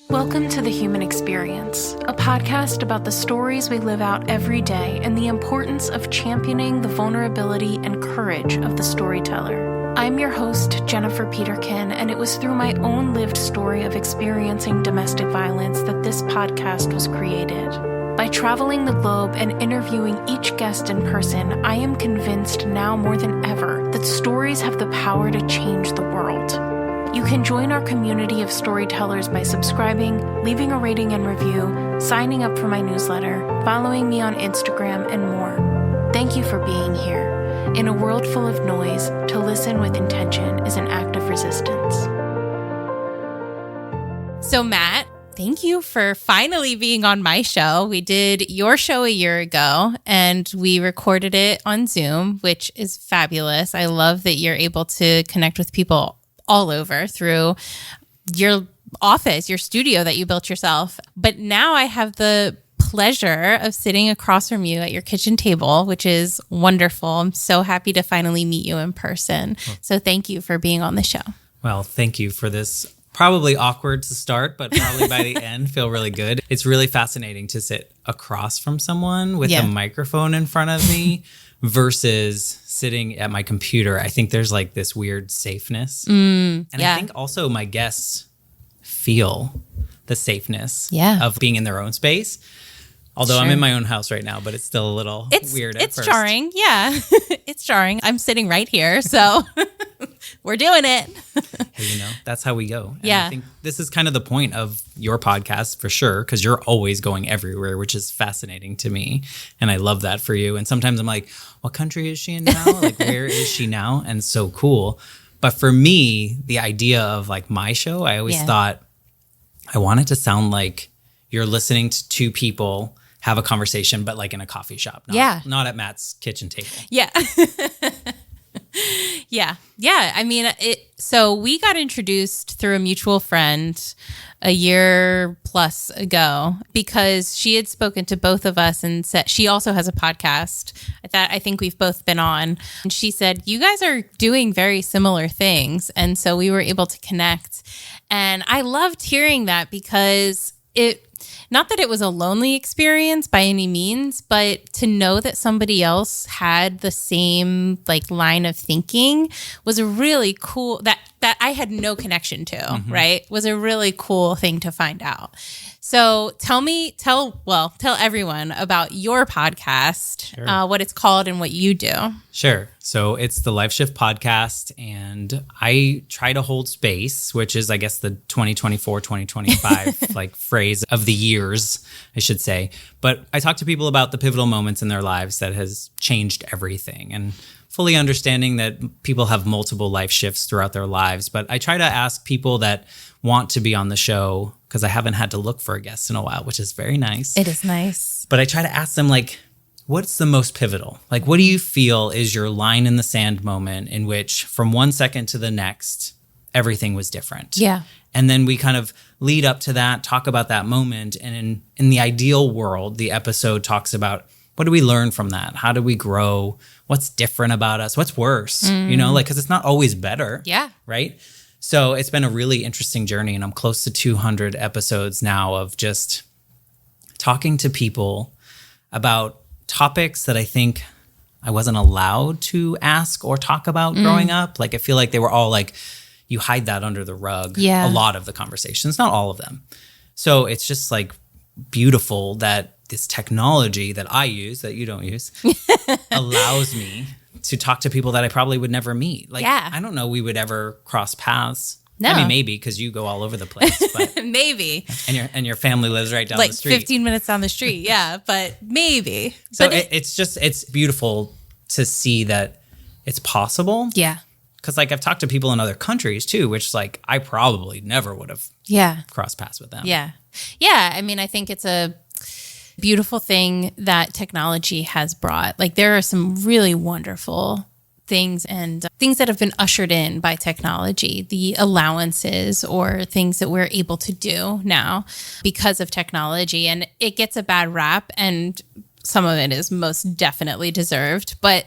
Welcome to The Human Experience, a podcast about the stories we live out every day and the importance of championing the vulnerability and courage of the storyteller. I'm your host, Jennifer Peterkin, and it was through my own lived story of experiencing domestic violence that this podcast was created. By traveling the globe and interviewing each guest in person, I am convinced now more than ever that stories have the power to change the world. You can join our community of storytellers by subscribing, leaving a rating and review, signing up for my newsletter, following me on Instagram, and more. Thank you for being here. In a world full of noise, to listen with intention is an act of resistance. So Matt, thank you for finally being on my show. We did your show a year ago and we recorded it on Zoom, which is fabulous. I love that you're able to connect with people all over through your office, your studio that you built yourself. But now I have the pleasure of sitting across from you at your kitchen table, which is wonderful. I'm so happy to finally meet you in person. So thank you for being on the show. Well, thank you for this. Probably awkward to start, but probably by the end feel really good. It's really fascinating to sit across from someone with a microphone in front of me versus sitting at my computer. I think there's like this weird safeness. I think also my guests feel the safeness of being in their own space. Although I'm in my own house right now, but it's still a little weird at first. It's jarring. Yeah, it's jarring. I'm sitting right here, so we're doing it. Hey, that's how we go. And I think this is kind of the point of your podcast for sure, because you're always going everywhere, which is fascinating to me. And I love that for you. And sometimes I'm like, what country is she in now? Like, where is she now? And so cool. But for me, the idea of like my show, I always thought I want it to sound like you're listening to two people have a conversation, but like in a coffee shop, not at Matt's kitchen table. Yeah. I mean, so we got introduced through a mutual friend a year plus ago because she had spoken to both of us and said she also has a podcast that I think we've both been on. And she said, you guys are doing very similar things. And so we were able to connect. And I loved hearing that because not that it was a lonely experience by any means, but to know that somebody else had the same like line of thinking was a really cool, that I had no connection to, right? Was a really cool thing to find out. So tell everyone about your podcast, what it's called and what you do. Sure. So it's the Life Shift podcast, and I try to hold space, which is, I guess, the 2024, 2025 like phrase of the years, I should say. But I talk to people about the pivotal moments in their lives that has changed everything, and fully understanding that people have multiple life shifts throughout their lives. But I try to ask people that want to be on the show, because I haven't had to look for a guest in a while, which is very nice. It is nice. But I try to ask them, like, what's the most pivotal? Like, what do you feel is your line in the sand moment in which from one second to the next, everything was different? Yeah. And then we kind of lead up to that, talk about that moment. And in the ideal world, the episode talks about, what do we learn from that? How do we grow? What's different about us? What's worse? Because it's not always better. Yeah. Right? So it's been a really interesting journey, and I'm close to 200 episodes now of just talking to people about topics that I think I wasn't allowed to ask or talk about growing up. Like, I feel like they were all like, you hide that under the rug. Yeah. A lot of the conversations, not all of them. So it's just like beautiful that this technology that I use, that you don't use, allows me to talk to people that I probably would never meet. Like, I don't know we would ever cross paths. No. I mean, maybe, because you go all over the place. But maybe. And your family lives right down like the street. 15 minutes down the street. Yeah, but maybe. So but it's beautiful to see that it's possible. Yeah. Because like I've talked to people in other countries too, which like I probably never would have crossed paths with them. Yeah. Yeah. I mean, I think it's a beautiful thing that technology has brought. Like, there are some really wonderful things and things that have been ushered in by technology, the allowances or things that we're able to do now because of technology. And it gets a bad rap, and some of it is most definitely deserved, but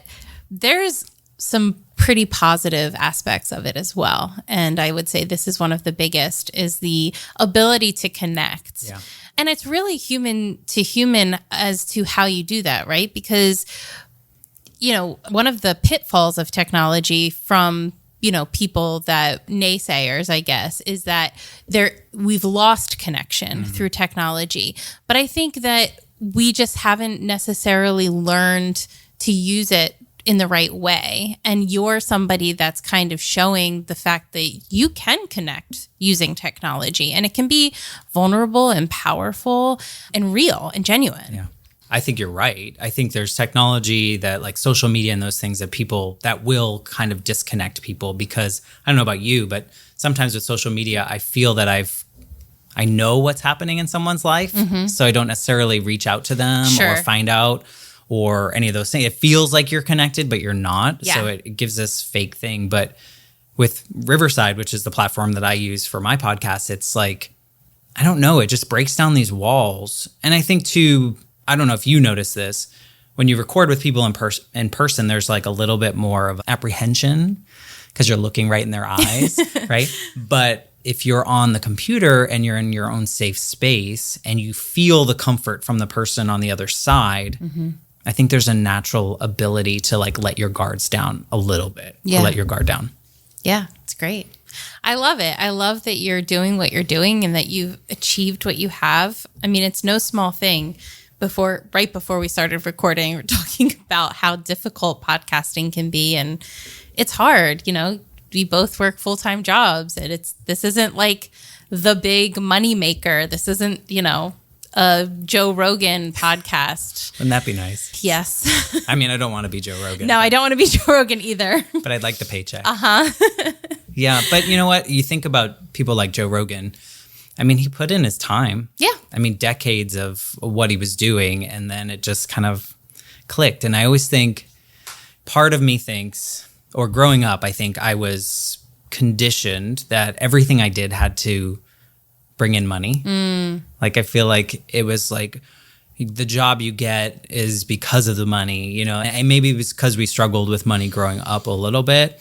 there's some pretty positive aspects of it as well. And I would say this is one of the biggest, is the ability to connect. Yeah. And it's really human to human as to how you do that, right? Because, one of the pitfalls of technology from, people that naysayers, I guess, is that we've lost connection through technology. But I think that we just haven't necessarily learned to use it in the right way. And you're somebody that's kind of showing the fact that you can connect using technology, and it can be vulnerable and powerful and real and genuine. Yeah. I think you're right. I think there's technology that, like social media and those things, that will kind of disconnect people, because I don't know about you, but sometimes with social media, I feel that I know what's happening in someone's life. So I don't necessarily reach out to them or find out or any of those things. It feels like you're connected, but you're not. Yeah. So it gives this fake thing. But with Riverside, which is the platform that I use for my podcast, it's like, I don't know, it just breaks down these walls. And I think too, I don't know if you notice this, when you record with people in person, there's like a little bit more of apprehension because you're looking right in their eyes, right? But if you're on the computer and you're in your own safe space and you feel the comfort from the person on the other side, I think there's a natural ability to like let your guards down a little bit. Yeah. Let your guard down. Yeah, it's great. I love it. I love that you're doing what you're doing and that you've achieved what you have. I mean, it's no small thing. Right before we started recording, we're talking about how difficult podcasting can be, and it's hard. We both work full-time jobs, and this isn't like the big money maker. This isn't, a Joe Rogan podcast. Wouldn't that be nice? Yes. I mean, I don't want to be Joe Rogan. No, I don't want to be Joe Rogan either. But I'd like the paycheck. Yeah, but you know what? You think about people like Joe Rogan. I mean, he put in his time. Yeah. I mean, decades of what he was doing, and then it just kind of clicked. And I always think, part of me thinks, or growing up, I think I was conditioned that everything I did had to bring in money. Like, I feel like it was like the job you get is because of the money, and maybe it was because we struggled with money growing up a little bit.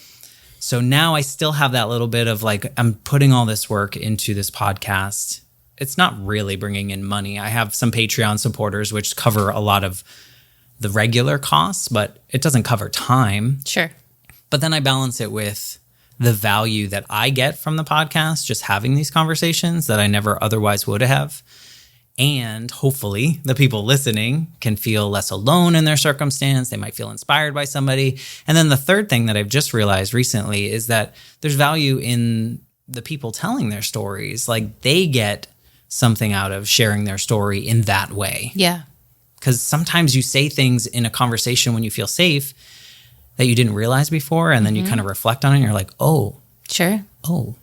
So now I still have that little bit of like, I'm putting all this work into this podcast. It's not really bringing in money. I have some Patreon supporters, which cover a lot of the regular costs, but it doesn't cover time. Sure. But then I balance it with the value that I get from the podcast, just having these conversations that I never otherwise would have. And hopefully the people listening can feel less alone in their circumstance. They might feel inspired by somebody. And then the third thing that I've just realized recently is that there's value in the people telling their stories. Like, they get something out of sharing their story in that way. Yeah. Because sometimes you say things in a conversation when you feel safe that you didn't realize before. And then you kind of reflect on it and you're like, oh. Sure. Oh.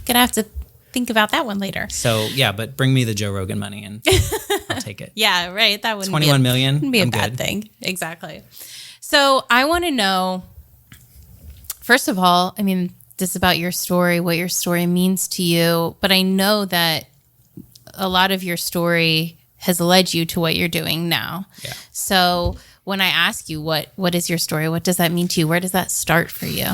Gonna have to think about that one later. So yeah, but bring me the Joe Rogan money and I'll take it. Yeah, right. That wouldn't 21 million. Wouldn't be a bad thing. Exactly. So I want to know, first of all, I mean, this is about your story, what your story means to you, but I know that a lot of your story has led you to what you're doing now. Yeah. So when I ask you what is your story, what does that mean to you? Where does that start for you?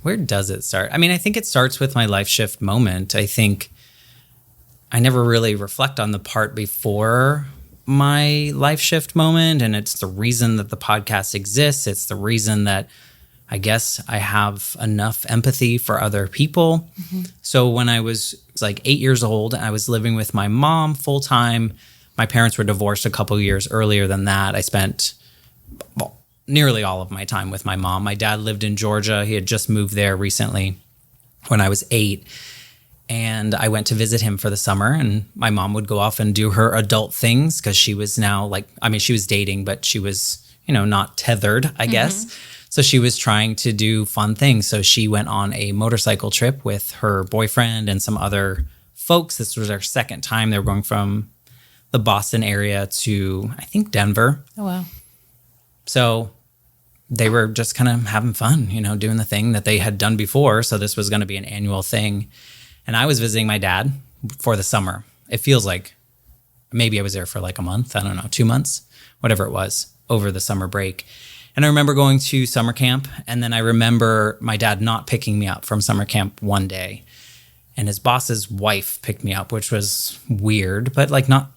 Where does it start? I mean, I think it starts with my life shift moment. I think I never really reflect on the part before my life shift moment. And it's the reason that the podcast exists. It's the reason that I guess I have enough empathy for other people. Mm-hmm. So when I was like 8 years old, I was living with my mom full time. My parents were divorced a couple years earlier than that. I spent nearly all of my time with my mom. My dad lived in Georgia. He had just moved there recently when I was 8. And I went to visit him for the summer, and my mom would go off and do her adult things because she was now she was dating, but she was, not tethered, I guess. So she was trying to do fun things. So she went on a motorcycle trip with her boyfriend and some other folks. This was their second time. They were going from the Boston area to, I think, Denver. Oh, wow. So they were just kind of having fun, doing the thing that they had done before. So this was going to be an annual thing. And I was visiting my dad for the summer. It feels like maybe I was there for like a month. I don't know, 2 months, whatever it was, over the summer break. And I remember going to summer camp, and then I remember my dad not picking me up from summer camp one day. And his boss's wife picked me up, which was weird, but like not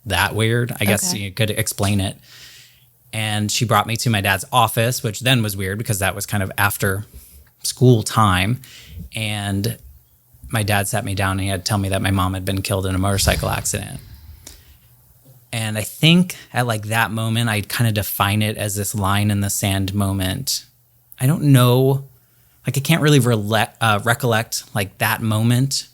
that weird. I guess you could explain it. And she brought me to my dad's office, which then was weird because that was kind of after school time. And my dad sat me down and he had to tell me that my mom had been killed in a motorcycle accident. And I think at like that moment, I'd kind of define it as this line in the sand moment. I don't know, like I can't really recollect like that moment.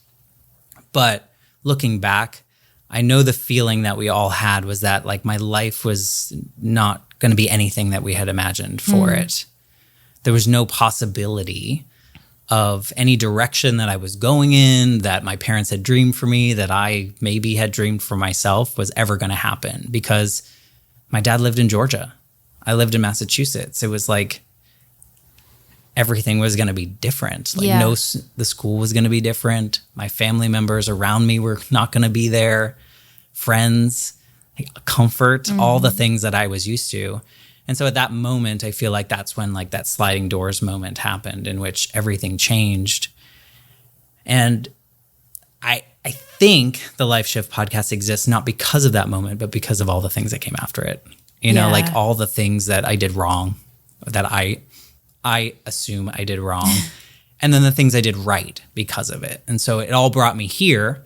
But looking back, I know the feeling that we all had was that like my life was not going to be anything that we had imagined for it. There was no possibility of any direction that I was going in, that my parents had dreamed for me, that I maybe had dreamed for myself was ever going to happen, because my dad lived in Georgia. I lived in Massachusetts. It was like everything was going to be different. Like the school was going to be different. My family members around me were not going to be there. Friends, like comfort, all the things that I was used to. And so at that moment, I feel like that's when like that sliding doors moment happened in which everything changed. And I think the Life Shift podcast exists not because of that moment, but because of all the things that came after it. You know, like all the things that I did wrong, that I assume I did wrong, and then the things I did right because of it. And so it all brought me here,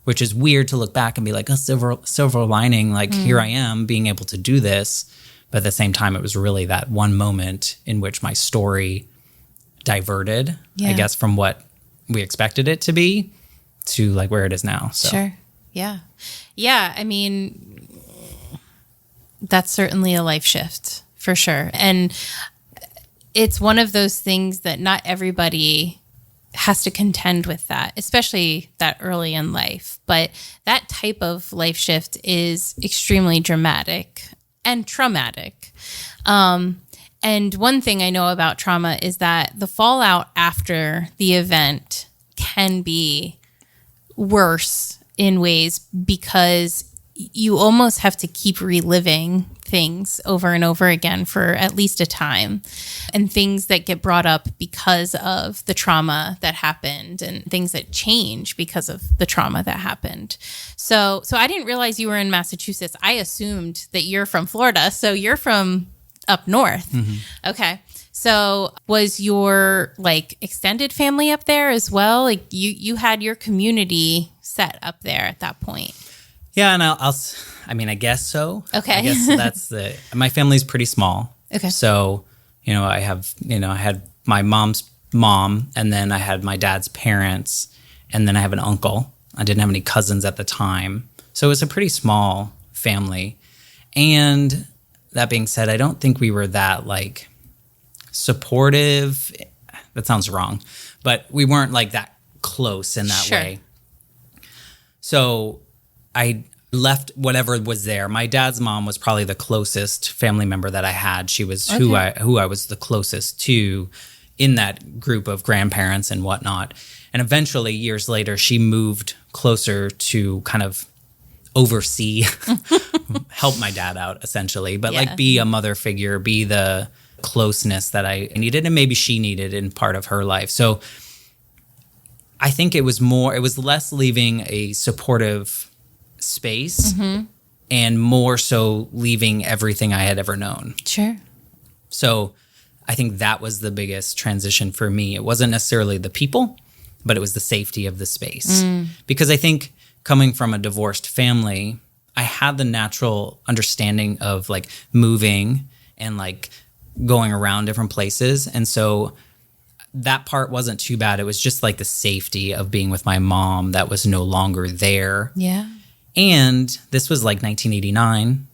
which is weird to look back and be like, a silver lining, like here I am being able to do this. But at the same time, it was really that one moment in which my story diverted, I guess, from what we expected it to be to like where it is now. So. Sure. Yeah. Yeah. I mean, that's certainly a life shift for sure. And it's one of those things that not everybody has to contend with that, especially that early in life. But that type of life shift is extremely dramatic and traumatic. And one thing I know about trauma is that the fallout after the event can be worse in ways because you almost have to keep reliving things over and over again for at least a time, and things that get brought up because of the trauma that happened and things that change because of the trauma that happened. So I didn't realize you were in Massachusetts. I assumed that you're from Florida. So you're from up north. Mm-hmm. Okay. So was your like extended family up there as well? Like you had your community set up there at that point. Yeah, and I guess so. Okay. I guess my family's pretty small. Okay. So, I had my mom's mom, and then I had my dad's parents, and then I have an uncle. I didn't have any cousins at the time. So it was a pretty small family. And that being said, I don't think we were that like supportive. That sounds wrong, but we weren't like that close in that way. So I left whatever was there. My dad's mom was probably the closest family member that I had. She was who I was the closest to in that group of grandparents and whatnot. And eventually, years later, she moved closer to kind of oversee, help my dad out essentially, but like be a mother figure, be the closeness that I needed and maybe she needed in part of her life. So I think it was less leaving a supportive space and more so leaving everything I had ever known. Sure. So I think that was the biggest transition for me. It wasn't necessarily the people, but it was the safety of the space. Because I think coming from a divorced family, I had the natural understanding of like moving and like going around different places. And so that part wasn't too bad. It was just like the safety of being with my mom that was no longer there. Yeah. And this was like 1989.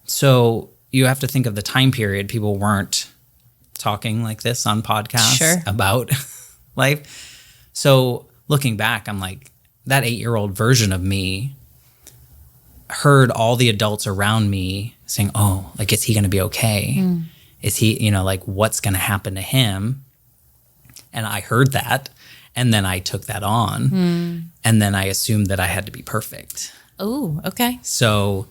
So you have to think of the time period. People weren't talking like this on podcasts about life. So looking back, I'm like, that 8-year-old version of me heard all the adults around me saying, oh, like, is he going to be okay? Is he, like, what's going to happen to him? And I heard that. And then I took that on. And then I assumed that I had to be perfect. Oh, okay. So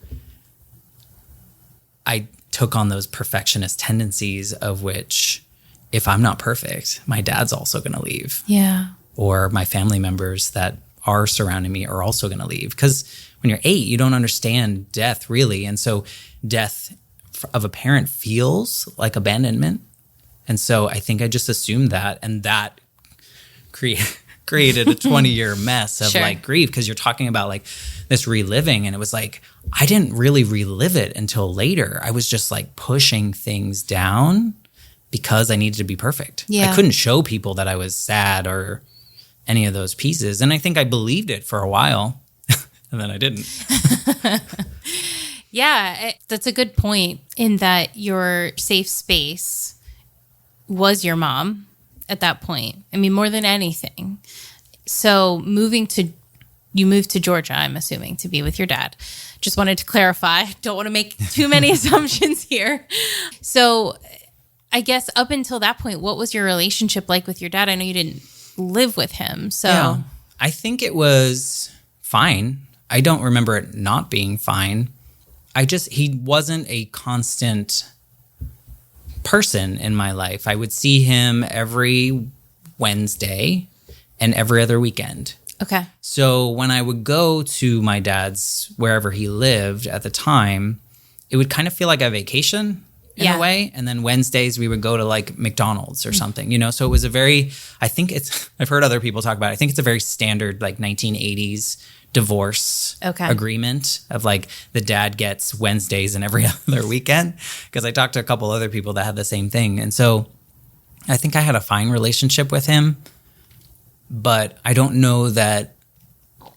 I took on those perfectionist tendencies of which, if I'm not perfect, my dad's also going to leave. Yeah. Or my family members that are surrounding me are also going to leave. Because when you're 8, you don't understand death really. And so death of a parent feels like abandonment. And so I think I just assumed that. And that created a 20-year mess of like grief, because you're talking about like this reliving. And it was like, I didn't really relive it until later. I was just like pushing things down because I needed to be perfect. Yeah. I couldn't show people that I was sad or any of those pieces. And I think I believed it for a while and then I didn't. Yeah, that's a good point, in that your safe space was your mom at that point. I mean, more than anything. So you moved to Georgia, I'm assuming, to be with your dad. Just wanted to clarify. Don't want to make too many assumptions here. So I guess up until that point, what was your relationship like with your dad? I know you didn't live with him. So yeah, I think it was fine. I don't remember it not being fine. He wasn't a constant person in my life. I would see him every Wednesday and every other weekend. Okay. So when I would go to my dad's, wherever he lived at the time, it would kind of feel like a vacation in a way. And then Wednesdays we would go to like McDonald's or something, you know? So it was I've heard other people talk about it. I think it's a very standard like 1980s divorce agreement of like the dad gets Wednesdays and every other weekend. Because I talked to a couple other people that had the same thing. And so I think I had a fine relationship with him, but I don't know that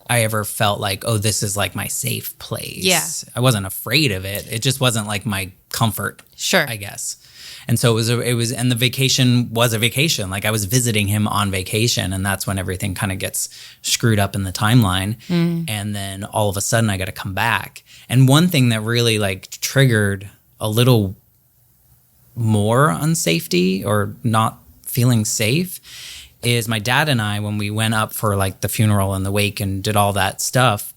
I ever felt like, oh, this is like my safe place. Yeah. I wasn't afraid of it. It just wasn't like my comfort, I guess. And so it was, and the vacation was a vacation. Like I was visiting him on vacation, and that's when everything kind of gets screwed up in the timeline. And then all of a sudden I got to come back. And one thing that really like triggered a little more unsafety or not feeling safe is my dad and I, when we went up for like the funeral and the wake and did all that stuff,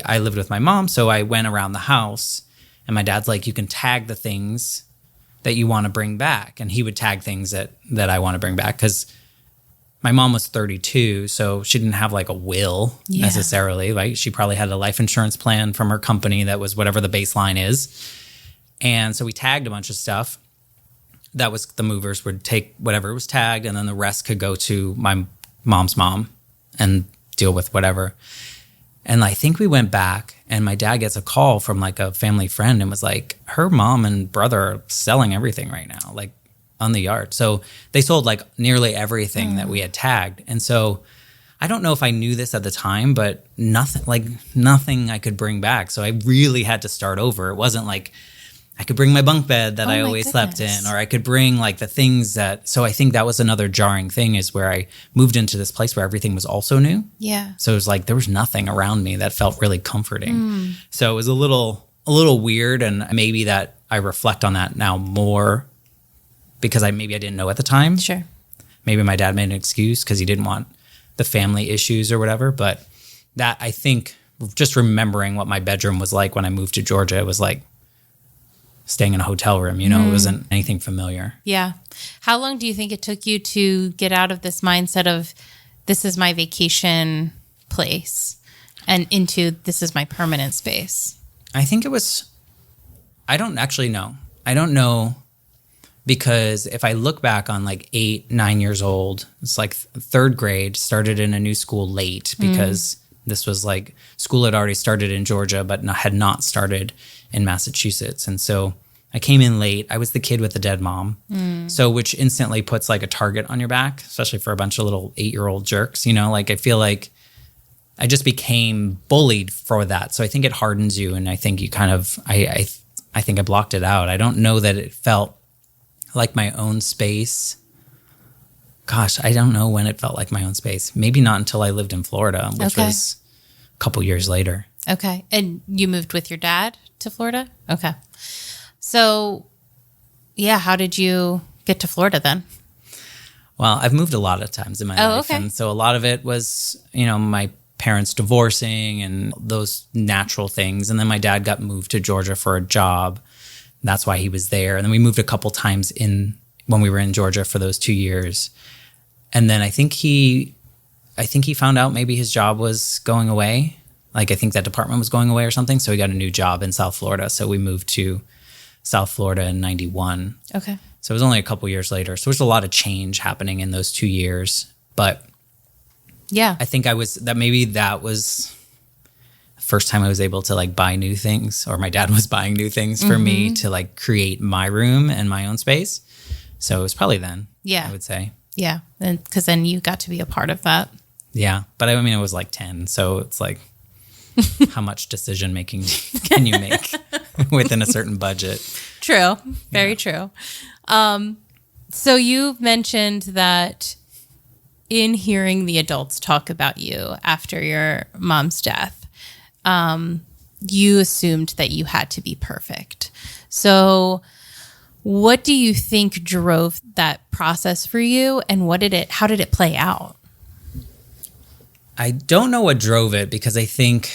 I lived with my mom. So I went around the house, and my dad's like, you can tag the things that you want to bring back. And he would tag things that I want to bring back, because my mom was 32, so she didn't have like a will necessarily. Like she probably had a life insurance plan from her company that was whatever the baseline is. And so we tagged a bunch of stuff. That was, the movers would take whatever was tagged, and then the rest could go to my mom's mom and deal with whatever. And I think we went back, and my dad gets a call from like a family friend and was like, her mom and brother are selling everything right now, like on the yard. So they sold like nearly everything that we had tagged. And so I don't know if I knew this at the time, but nothing I could bring back. So I really had to start over. It wasn't like I could bring my bunk bed that I always slept in, or I could bring like the things that, so I think that was another jarring thing, is where I moved into this place where everything was also new. Yeah. So it was like, there was nothing around me that felt really comforting. So it was a little weird, and maybe that I reflect on that now more because maybe I didn't know at the time. Sure. Maybe my dad made an excuse because he didn't want the family issues or whatever. But that, I think, just remembering what my bedroom was like when I moved to Georgia, it was like staying in a hotel room, you know, it wasn't anything familiar. Yeah. How long do you think it took you to get out of this mindset of this is my vacation place and into this is my permanent space? I think it was, I don't actually know. I don't know, because if I look back on like 8, 9 years old, it's like third grade, started in a new school late because this was like school had already started in Georgia, but had not started in Massachusetts. And so I came in late. I was the kid with the dead mom. So which instantly puts like a target on your back, especially for a bunch of little 8-year-old jerks, you know, like I feel like I just became bullied for that. So I think it hardens you. And I think you kind of, I think I blocked it out. I don't know that it felt like my own space. Gosh, I don't know when it felt like my own space. Maybe not until I lived in Florida, which was a couple years later. Okay. And you moved with your dad to Florida? Okay. So, yeah, how did you get to Florida then? Well, I've moved a lot of times in my life. Okay. And so a lot of it was, you know, my parents divorcing and those natural things. And then my dad got moved to Georgia for a job that's why he was there. And then we moved a couple times when we were in Georgia for those 2 years. And then I think he found out maybe his job was going away. Like, I think that department was going away or something. So he got a new job in South Florida. So we moved to South Florida in 91. Okay. So it was only a couple years later. So there's a lot of change happening in those 2 years. But yeah, I think that was the first time I was able to like buy new things, or my dad was buying new things for me to like create my room and my own space. So it was probably then, I would say. Yeah. And because then you got to be a part of that. Yeah. But I mean, it was like 10. So it's like, how much decision making can you make within a certain budget? True. Very true. So you've mentioned that in hearing the adults talk about you after your mom's death, you assumed that you had to be perfect. So what do you think drove that process for you, and how did it play out? I don't know what drove it, because I think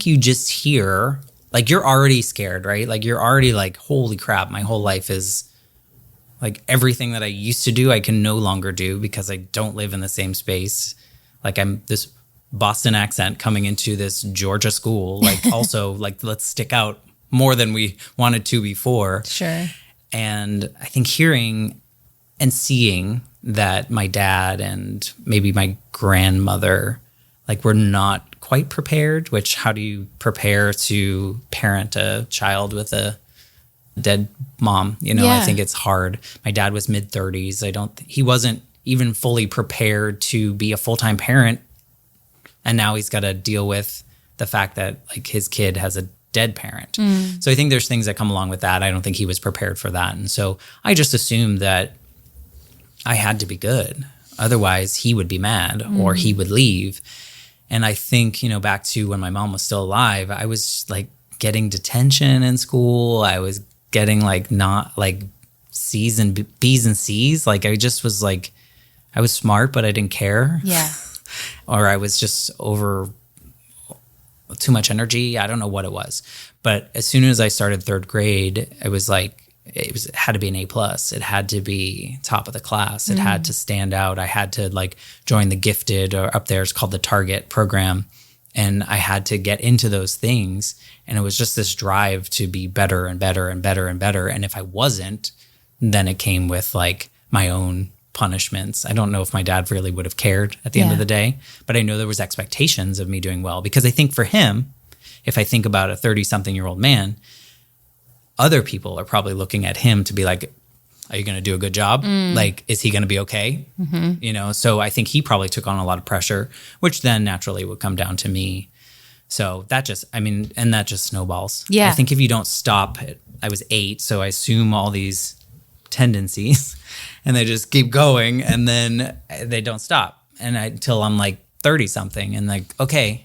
you just hear, like, you're already scared, right? Like, you're already like, holy crap, my whole life is like, everything that I used to do, I can no longer do because I don't live in the same space. Like, I'm this Boston accent coming into this Georgia school, like, also like, let's stick out more than we wanted to before. Sure. And I think hearing and seeing that my dad and maybe my grandmother, like, were not quite prepared, which, how do you prepare to parent a child with a dead mom? I think it's hard. My dad was mid-30s. He wasn't even fully prepared to be a full-time parent. And now he's got to deal with the fact that, like, his kid has a dead parent. So I think there's things that come along with that. I don't think he was prepared for that. And so I just assumed that I had to be good. Otherwise, he would be mad or he would leave. And I think, back to when my mom was still alive, I was like getting detention in school. I was getting like not like C's and B's and C's. Like, I just was like, I was smart, but I didn't care. Yeah. Or I was just over too much energy. I don't know what it was. But as soon as I started third grade, it was like, it had to be an A+. It had to be top of the class. It had to stand out. I had to like join the gifted, or up there it's called the Target program. And I had to get into those things. And it was just this drive to be better and better and better and better. And if I wasn't, then it came with like my own punishments. I don't know if my dad really would have cared at the end of the day, but I know there was expectations of me doing well, because I think for him, if I think about a 30-something-year-old man, other people are probably looking at him to be like, are you going to do a good job? Like, is he going to be okay? So I think he probably took on a lot of pressure, which then naturally would come down to me. So that just snowballs. Yeah. I think if you don't stop it, I was 8, so I assume all these tendencies and they just keep going, and then they don't stop. And until I'm like 30 something and like, okay,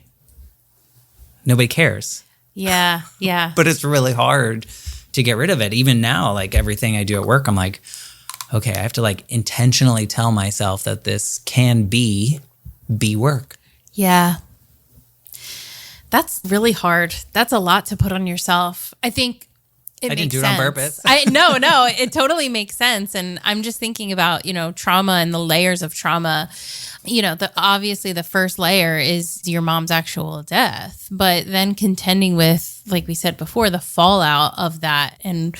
nobody cares. Yeah. Yeah. But it's really hard to get rid of it. Even now, like, everything I do at work, I'm like, okay, I have to like intentionally tell myself that this can be work. Yeah. That's really hard. That's a lot to put on yourself. I think I didn't do it on purpose. No, it totally makes sense. And I'm just thinking about, trauma and the layers of trauma. Obviously the first layer is your mom's actual death, but then contending with, like we said before, the fallout of that and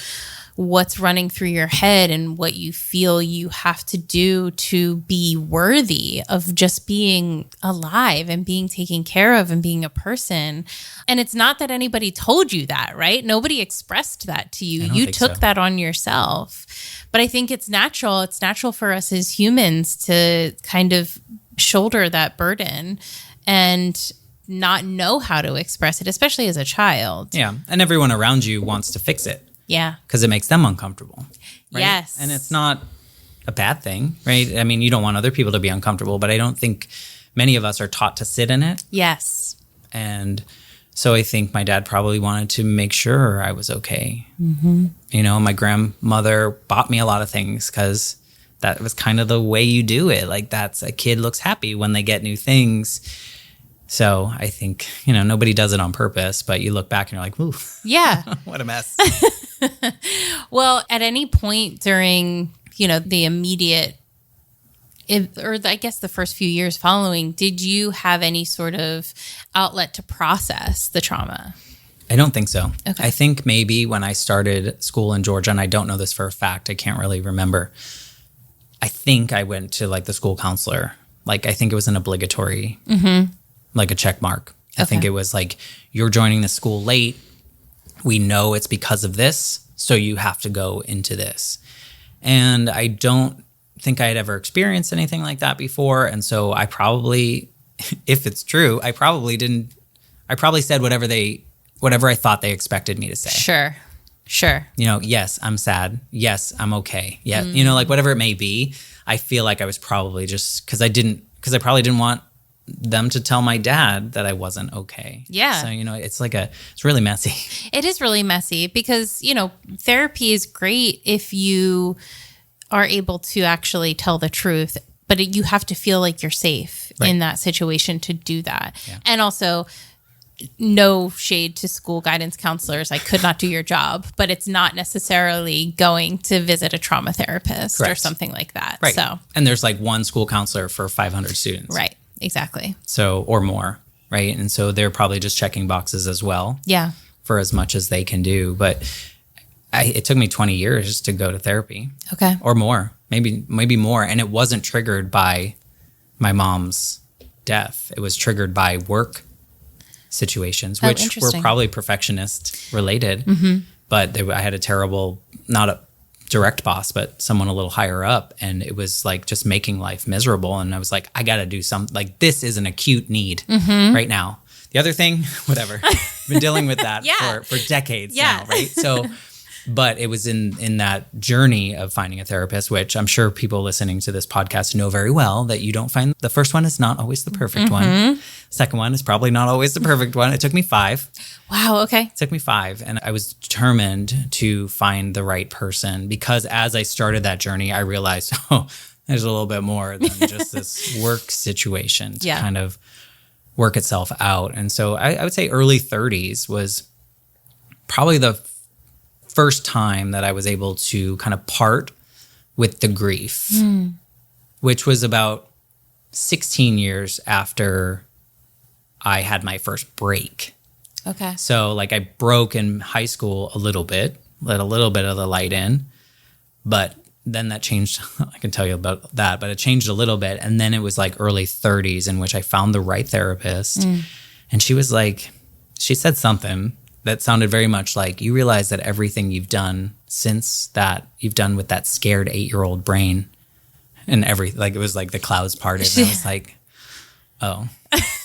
what's running through your head and what you feel you have to do to be worthy of just being alive and being taken care of and being a person. And it's not that anybody told you that, right? Nobody expressed that to you. You took that on yourself. But I think it's natural. It's natural for us as humans to kind of shoulder that burden and not know how to express it, especially as a child. Yeah. And everyone around you wants to fix it. Yeah. Because it makes them uncomfortable. Right? Yes. And it's not a bad thing, right? I mean, you don't want other people to be uncomfortable, but I don't think many of us are taught to sit in it. Yes. And so I think my dad probably wanted to make sure I was okay. My grandmother bought me a lot of things because that was kind of the way you do it. Like, that's a kid looks happy when they get new things. So I think, nobody does it on purpose, but you look back and you're like, ooh, yeah, what a mess. Well, at any point during, the immediate, I guess the first few years following, did you have any sort of outlet to process the trauma? I don't think so. Okay. I think maybe when I started school in Georgia, and I don't know this for a fact, I can't really remember. I think I went to like the school counselor. Like, I think it was an obligatory, like a check mark. I think it was like, you're joining the school late. We know it's because of this, so you have to go into this. And I don't think I had ever experienced anything like that before. And so I probably, if it's true, I probably said whatever I thought they expected me to say. Sure. Yes, I'm sad. Yes, I'm okay. Yeah. Like whatever it may be, I feel like I was probably just because I probably didn't want them to tell my dad that I wasn't okay. Yeah. So, it's really messy. It is really messy because, therapy is great if you are able to actually tell the truth, but you have to feel like you're safe in that situation to do that. Yeah. And also, no shade to school guidance counselors. I could not do your job, but it's not necessarily going to visit a trauma therapist or something like that. Right. So, and there's like one school counselor for 500 students. Right. Exactly. So, or more. Right. And so they're probably just checking boxes as well. Yeah. For as much as they can do. But it took me 20 years to go to therapy. Okay. Or more, maybe more. And it wasn't triggered by my mom's death. It was triggered by work situations, which were probably perfectionist related. But I had a terrible, not a direct boss, but someone a little higher up. And it was like just making life miserable. And I was like, I got to do something. Like, this is an acute need right now. The other thing, whatever. I've been dealing with that for decades now, right? So, but it was in that journey of finding a therapist, which I'm sure people listening to this podcast know very well, that you don't find the first one is not always the perfect one. Second one is probably not always the perfect one. It took me 5. Wow. Okay. It took me 5. And I was determined to find the right person because as I started that journey, I realized, there's a little bit more than just this work situation to kind of work itself out. And so I would say early 30s was probably the first time that I was able to kind of part with the grief, which was about 16 years after I had my first break. Okay. So like I broke in high school a little bit, let a little bit of the light in, but then that changed. I can tell you about that, but it changed a little bit. And then it was like early 30s in which I found the right therapist. And she was like, she said something that sounded very much like, you realize that everything you've done since that, you've done with that scared 8-year-old brain and like it was like the clouds parted. And I was like, oh,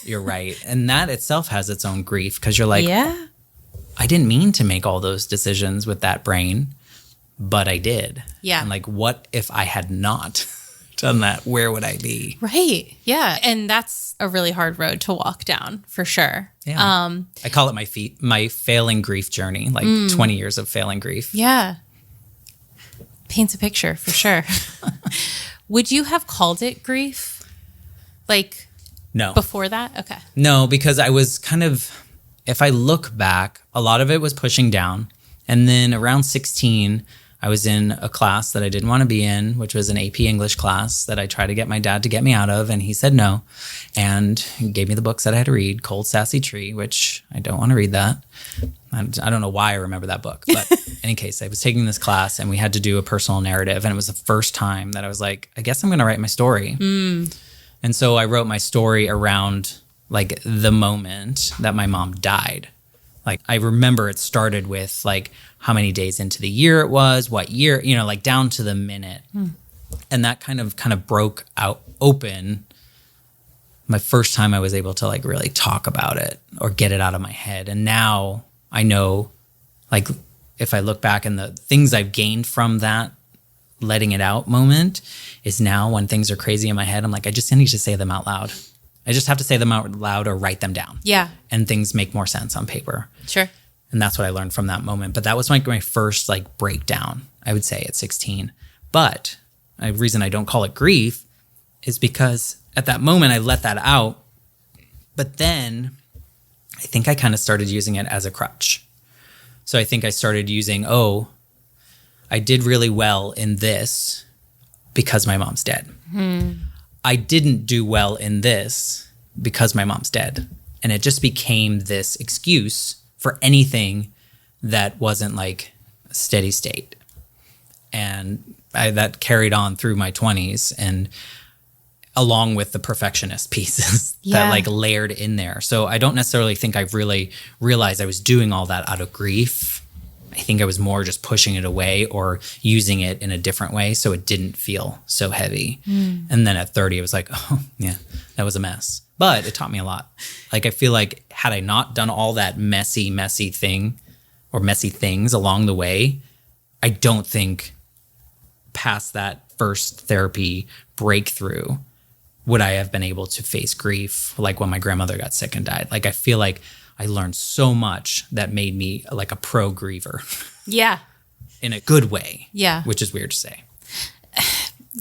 you're right. And that itself has its own grief because you're like, I didn't mean to make all those decisions with that brain, but I did. Yeah. And like, what if I had not done that? Where would I be? Right. Yeah. And that's a really hard road to walk down for sure. Yeah. I call it my failing grief journey, like 20 years of failing grief. Yeah. Paints a picture for sure. Would you have called it grief? Like, no. Before that? Okay. No, because I was kind of, if I look back, a lot of it was pushing down. And then around 16, I was in a class that I didn't want to be in, which was an AP English class that I tried to get my dad to get me out of, and he said no. And he gave me the books that I had to read, Cold Sassy Tree, which I don't want to read that. I don't know why I remember that book. But in any case, I was taking this class, and we had to do a personal narrative. And it was the first time that I was like, I guess I'm going to write my story. And so I wrote my story around like the moment that my mom died. Like, I remember it started with like how many days into the year it was, what year, like down to the minute. And that kind of broke out open my first time I was able to like really talk about it or get it out of my head. And now I know, like, if I look back and the things I've gained from that letting it out moment is now when things are crazy in my head, I'm like, I just need to say them out loud. I just have to say them out loud or write them down. Yeah. And things make more sense on paper. Sure. And that's what I learned from that moment. But that was like my first like breakdown, I would say, at 16. But the reason I don't call it grief is because at that moment I let that out. But then I think I kind of started using it as a crutch. So I think I started using, I did really well in this because my mom's dead. I didn't do well in this because my mom's dead. And it just became this excuse for anything that wasn't like a steady state. And that carried on through my 20s, and along with the perfectionist pieces that like layered in there. So I don't necessarily think I've really realized I was doing all that out of grief. I think I was more just pushing it away or using it in a different way so it didn't feel so heavy. And then at 30, it was like, oh, yeah, that was a mess. But it taught me a lot. Like, I feel like had I not done all that messy thing or messy things along the way, I don't think past that first therapy breakthrough would I have been able to face grief like when my grandmother got sick and died. Like, I feel like I learned so much that made me like a pro griever. Yeah. In a good way. Yeah. Which is weird to say.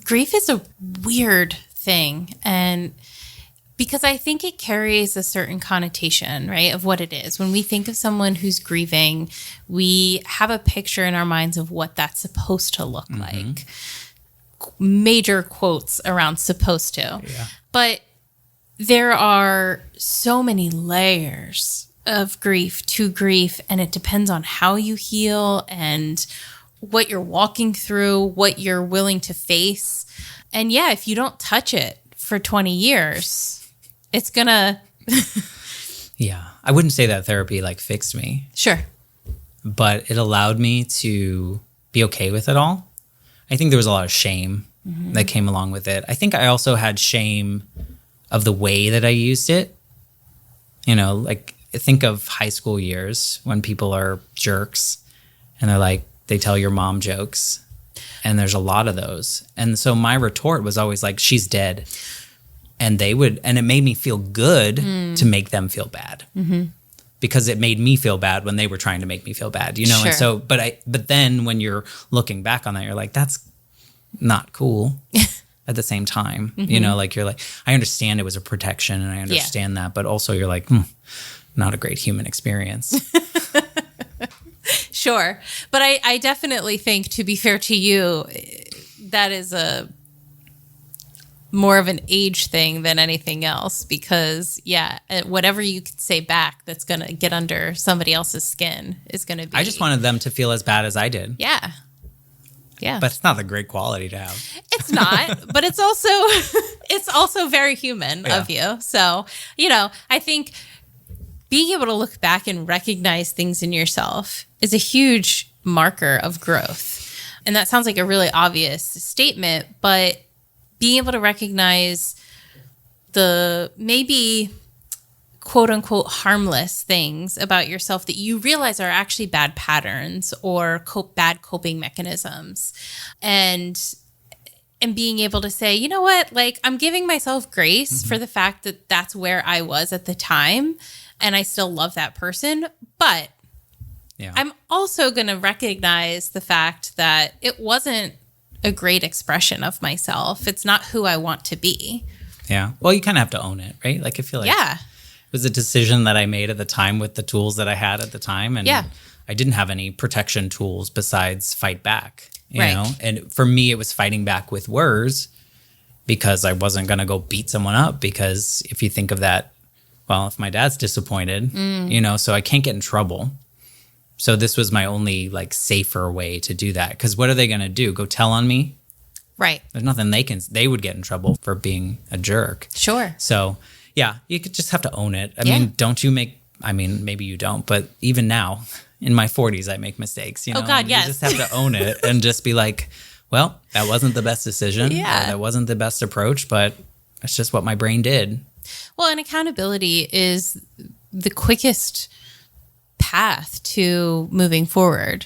Grief is a weird thing. And because I think it carries a certain connotation, right, of what it is. When we think of someone who's grieving, we have a picture in our minds of what that's supposed to look like. Major quotes around supposed to. Yeah. But there are so many layers of grief to grief, and it depends on how you heal and what you're walking through, what you're willing to face. And yeah, if you don't touch it for 20 years, it's gonna... Yeah. I wouldn't say that therapy like fixed me. Sure. But it allowed me to be okay with it all. I think there was a lot of shame that came along with it. I think I also had shame of the way that I used it. You know, like, think of high school years when people are jerks and they're like, they tell your mom jokes, and there's a lot of those. And so my retort was always like, she's dead. And it made me feel good to make them feel bad. Because it made me feel bad when they were trying to make me feel bad, you know? Sure. And so, but then when you're looking back on that, you're like, that's not cool at the same time. You know, like, you're like, I understand it was a protection and I understand that, but also you're like, not a great human experience. Sure. But I definitely think, to be fair to you, that is more of an age thing than anything else, because whatever you could say back that's going to get under somebody else's skin is going to be... I just wanted them to feel as bad as I did. Yeah. But it's not a great quality to have. It's not, but it's also very human of you. So, you know, I think being able to look back and recognize things in yourself is a huge marker of growth. And that sounds like a really obvious statement, but being able to recognize the maybe quote unquote harmless things about yourself that you realize are actually bad patterns or bad coping mechanisms, and being able to say, you know what, like, I'm giving myself grace for the fact that that's where I was at the time, and I still love that person, but I'm also going to recognize the fact that it wasn't a great expression of myself. It's not who I want to be. Yeah. Well, you kind of have to own it, right? Like, I feel like it was a decision that I made at the time with the tools that I had at the time. And I didn't have any protection tools besides fight back, you know? And for me, it was fighting back with words, because I wasn't going to go beat someone up, because if you think of that, well, if my dad's disappointed, you know, so I can't get in trouble. So this was my only like safer way to do that. Because what are they going to do? Go tell on me? Right. There's nothing they would get in trouble for being a jerk. Sure. So yeah, you could just have to own it. I mean, maybe you don't, but even now in my 40s, I make mistakes, you know? Oh God, yes. You just have to own it and just be like, well, that wasn't the best decision. Yeah. That wasn't the best approach, but it's just what my brain did. Well, and accountability is the quickest path to moving forward.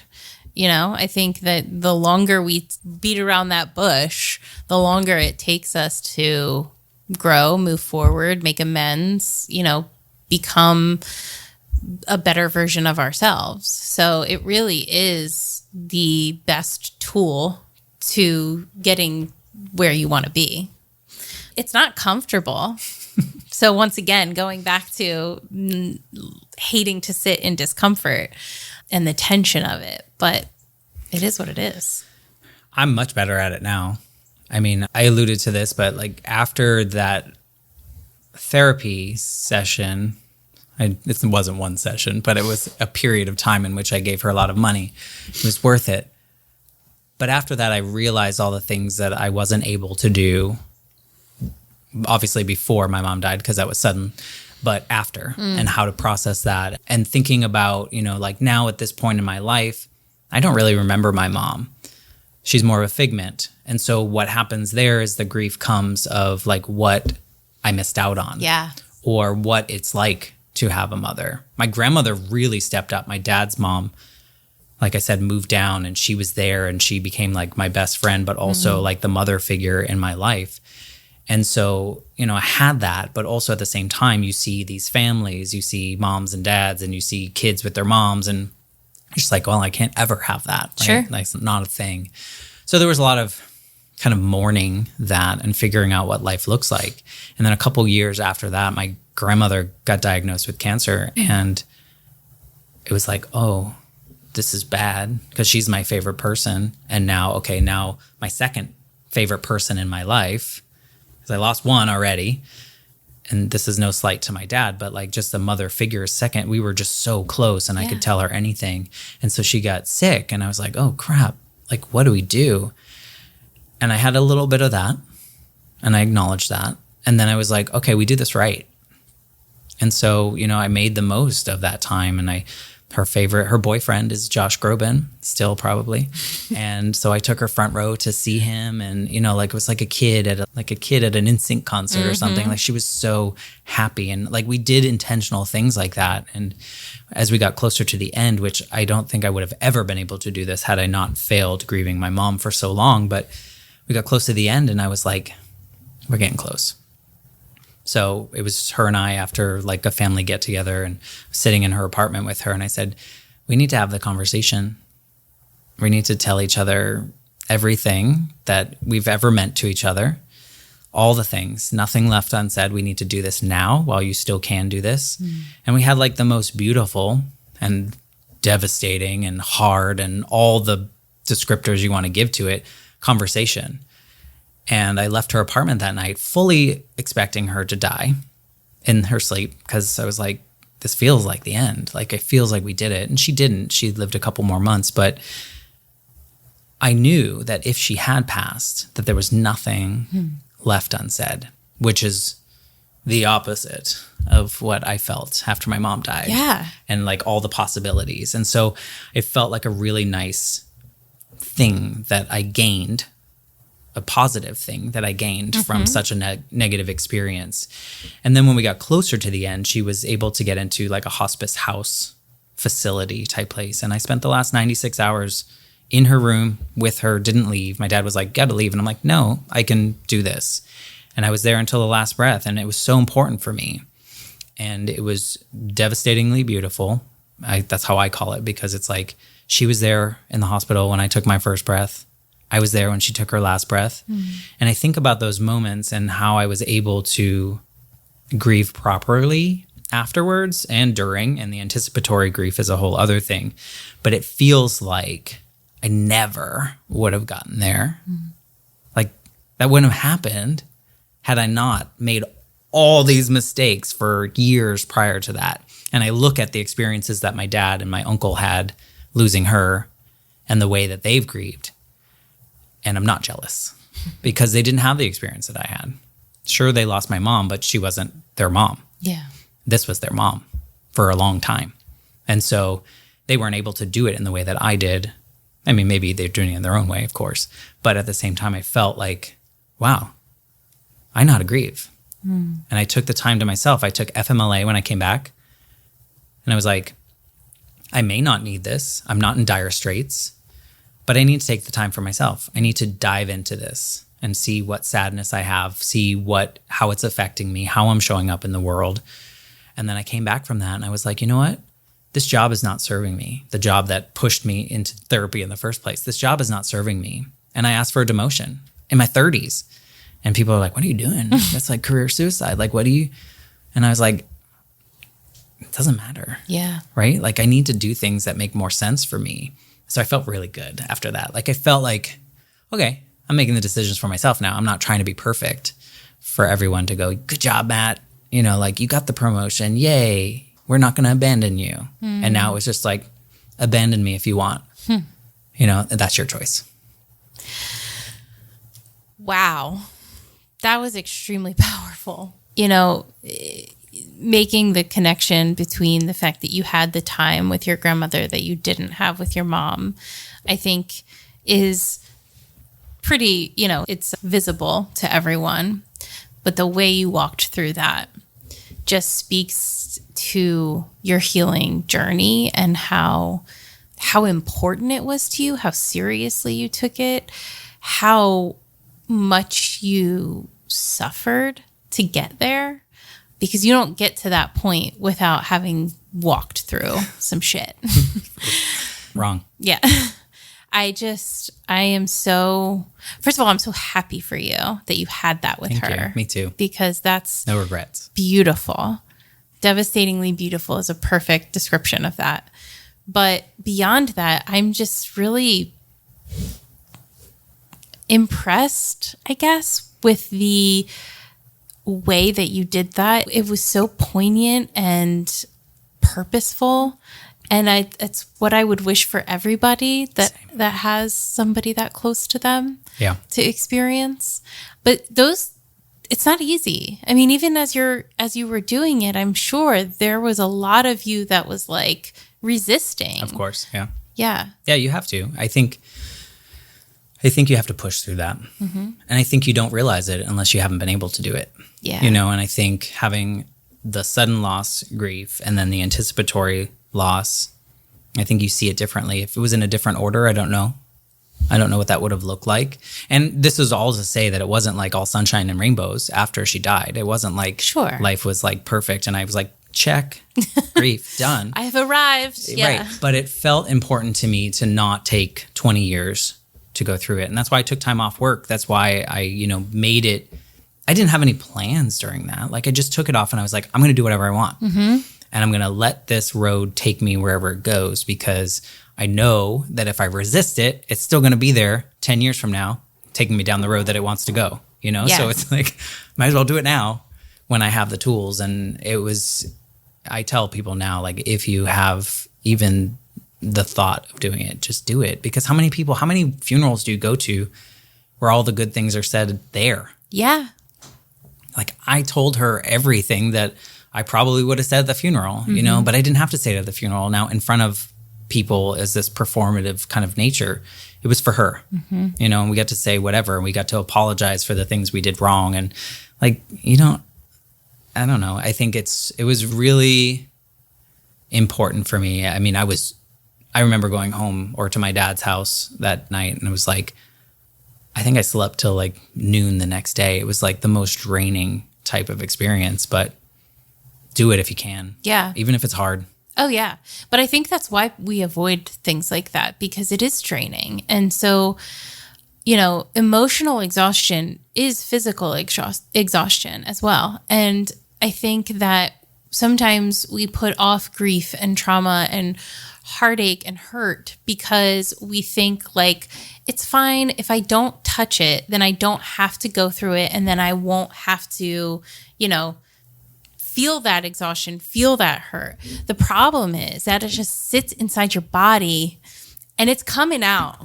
You know, I think that the longer we beat around that bush, the longer it takes us to grow, move forward, make amends, you know, become a better version of ourselves. So it really is the best tool to getting where you want to be. It's not comfortable. So once again, going back to hating to sit in discomfort and the tension of it, but it is what it is. I'm much better at it now. I mean, I alluded to this, but like after that therapy session, it wasn't one session, but it was a period of time in which I gave her a lot of money. It was worth it. But after that, I realized all the things that I wasn't able to do, obviously before my mom died, because that was sudden, but after, and how to process that. And thinking about, like now at this point in my life, I don't really remember my mom. She's more of a figment. And so what happens there is the grief comes of like what I missed out on. Yeah. Or what it's like to have a mother. My grandmother really stepped up. My dad's mom, like I said, moved down and she was there and she became like my best friend, but also like the mother figure in my life. And so, I had that, but also at the same time, you see these families, you see moms and dads, and you see kids with their moms, and you're just like, well, I can't ever have that. Right? Sure. Like, it's not a thing. So there was a lot of kind of mourning that and figuring out what life looks like. And then a couple years after that, my grandmother got diagnosed with cancer, and it was like, oh, this is bad because she's my favorite person. And now my second favorite person in my life, because I lost one already. And this is no slight to my dad, but like just the mother figure second, we were just so close and I could tell her anything. And so she got sick and I was like, oh crap, like what do we do? And I had a little bit of that and I acknowledged that. And then I was like, okay, we do this right. And so, I made the most of that time, and her boyfriend is Josh Groban, still probably. And so I took her front row to see him, and it was like a kid at an NSYNC concert or something. Like she was so happy, and like we did intentional things like that. And as we got closer to the end, which I don't think I would have ever been able to do this had I not failed grieving my mom for so long, but we got close to the end and I was like, we're getting close. So it was her and I after like a family get together and sitting in her apartment with her. And I said, we need to have the conversation. We need to tell each other everything that we've ever meant to each other. All the things, nothing left unsaid. We need to do this now while you still can do this. And we had like the most beautiful and devastating and hard and all the descriptors you want to give to it conversation. And I left her apartment that night fully expecting her to die in her sleep, because I was like, this feels like the end. Like it feels like we did it. And she didn't. She lived a couple more months. But I knew that if she had passed, that there was nothing left unsaid, which is the opposite of what I felt after my mom died. Yeah. And like all the possibilities. And so it felt like a really nice thing that I gained, a positive thing that I gained from such a negative experience. And then when we got closer to the end, she was able to get into like a hospice house facility type place. And I spent the last 96 hours in her room with her, didn't leave. My dad was like, gotta leave. And I'm like, no, I can do this. And I was there until the last breath. And it was so important for me. And it was devastatingly beautiful. That's how I call it, because it's like she was there in the hospital when I took my first breath. I was there when she took her last breath. And I think about those moments and how I was able to grieve properly afterwards and during, and the anticipatory grief is a whole other thing. But it feels like I never would have gotten there. Like that wouldn't have happened had I not made all these mistakes for years prior to that. And I look at the experiences that my dad and my uncle had losing her and the way that they've grieved. And I'm not jealous because they didn't have the experience that I had. Sure, they lost my mom, but she wasn't their mom. Yeah. This was their mom for a long time. And so they weren't able to do it in the way that I did. I mean, maybe they're doing it in their own way, of course. But at the same time, I felt like, wow, I know how to grieve. And I took the time to myself. I took FMLA when I came back. And I was like, I may not need this. I'm not in dire straits. But I need to take the time for myself. I need to dive into this and see what sadness I have, see how it's affecting me, how I'm showing up in the world. And then I came back from that and I was like, you know what? This job is not serving me. The job that pushed me into therapy in the first place. This job is not serving me. And I asked for a demotion in my 30s. And people are like, what are you doing? That's like career suicide. Like, what do you, and I was like, it doesn't matter. Yeah. Right? Like I need to do things that make more sense for me. So I felt really good after that. Like I felt like, okay, I'm making the decisions for myself now. I'm not trying to be perfect for everyone to go, good job, Matt. You know, like you got the promotion. Yay. We're not going to abandon you. And now it was just like, abandon me if you want. You know, that's your choice. Wow. That was extremely powerful. You know, making the connection between the fact that you had the time with your grandmother that you didn't have with your mom, I think is pretty, you know, it's visible to everyone. But the way you walked through that just speaks to your healing journey and how important it was to you, how seriously you took it, how much you suffered to get there, because you don't get to that point without having walked through some shit. Wrong. Yeah. First of all, I'm so happy for you that you had that with Thank her. you. Me too. Because that's no regrets. Beautiful. Devastatingly beautiful is a perfect description of that. But beyond that, I'm just really impressed, I guess, with the way that you did that. It was so poignant and purposeful. And it's what I would wish for everybody that has somebody that close to them to experience. But it's not easy. I mean, even as you were doing it, I'm sure there was a lot of you that was like resisting. Of course. Yeah. Yeah. Yeah, you have to. I think you have to push through that. And I think you don't realize it unless you haven't been able to do it. Yeah. You know, and I think having the sudden loss grief and then the anticipatory loss, I think you see it differently. If it was in a different order, I don't know. I don't know what that would have looked like. And this is all to say that it wasn't like all sunshine and rainbows after she died. It wasn't like life was like perfect. And I was like, check, grief, done. I have arrived. Yeah. Right. But it felt important to me to not take 20 years to go through it. And that's why I took time off work. That's why I, made it. I didn't have any plans during that. Like I just took it off and I was like, I'm going to do whatever I want. And I'm going to let this road take me wherever it goes, because I know that if I resist it, it's still going to be there 10 years from now, taking me down the road that it wants to go, Yeah. So it's like, might as well do it now when I have the tools. And I tell people now, like, if you have even the thought of doing it, just do it. Because how many funerals do you go to where all the good things are said there? Yeah. Like I told her everything that I probably would have said at the funeral, but I didn't have to say it at the funeral. Now in front of people as this performative kind of nature, it was for her, and we got to say whatever, and we got to apologize for the things we did wrong. And like, I don't know. I think it was really important for me. I mean, I remember going home or to my dad's house that night, and it was like, I think I slept till like noon the next day. It was like the most draining type of experience, but do it if you can. Yeah. Even if it's hard. Oh, yeah. But I think that's why we avoid things like that, because it is draining. And so, emotional exhaustion is physical exhaustion as well. And I think that sometimes we put off grief and trauma and heartache and hurt because we think like, it's fine if I don't touch it, then I don't have to go through it. And then I won't have to, feel that exhaustion, feel that hurt. The problem is that it just sits inside your body and it's coming out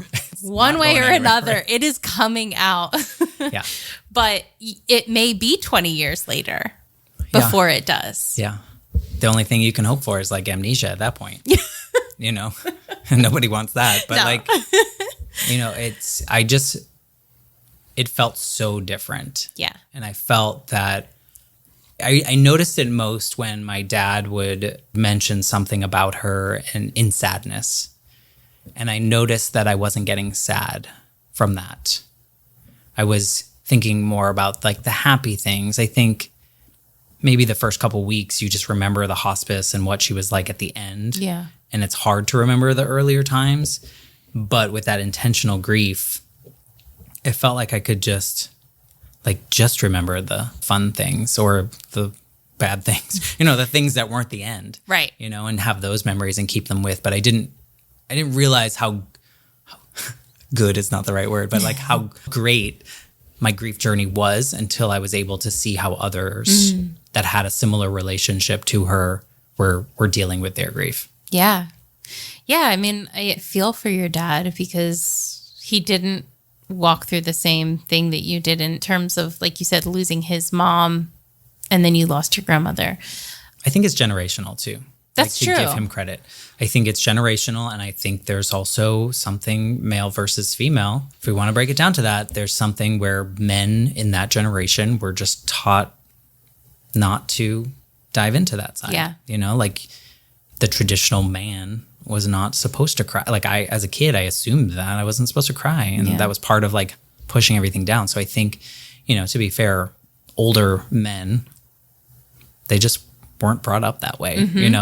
one way or another. Right? It is coming out. Yeah. But it may be 20 years later before it does. Yeah. The only thing you can hope for is like amnesia at that point. Nobody wants that. But it felt so different. Yeah. And I felt that I noticed it most when my dad would mention something about her and in sadness. And I noticed that I wasn't getting sad from that. I was thinking more about like the happy things. I think maybe the first couple weeks you just remember the hospice and what she was like at the end. Yeah. And it's hard to remember the earlier times. But with that intentional grief, it felt like I could just like just remember the fun things or the bad things, the things that weren't the end. Right. And have those memories and keep them with. But I didn't realize how good is not the right word, but like how great my grief journey was until I was able to see how others that had a similar relationship to her were dealing with their grief. Yeah. Yeah. I mean, I feel for your dad because he didn't walk through the same thing that you did in terms of, like you said, losing his mom and then you lost your grandmother. I think it's generational too. That's true. To give him credit. I think it's generational, and I think there's also something male versus female. If we want to break it down to that, there's something where men in that generation were just taught not to dive into that side. Yeah. Like the traditional man was not supposed to cry. Like as a kid, I assumed that I wasn't supposed to cry. And that was part of like pushing everything down. So I think, to be fair, older men, they just weren't brought up that way,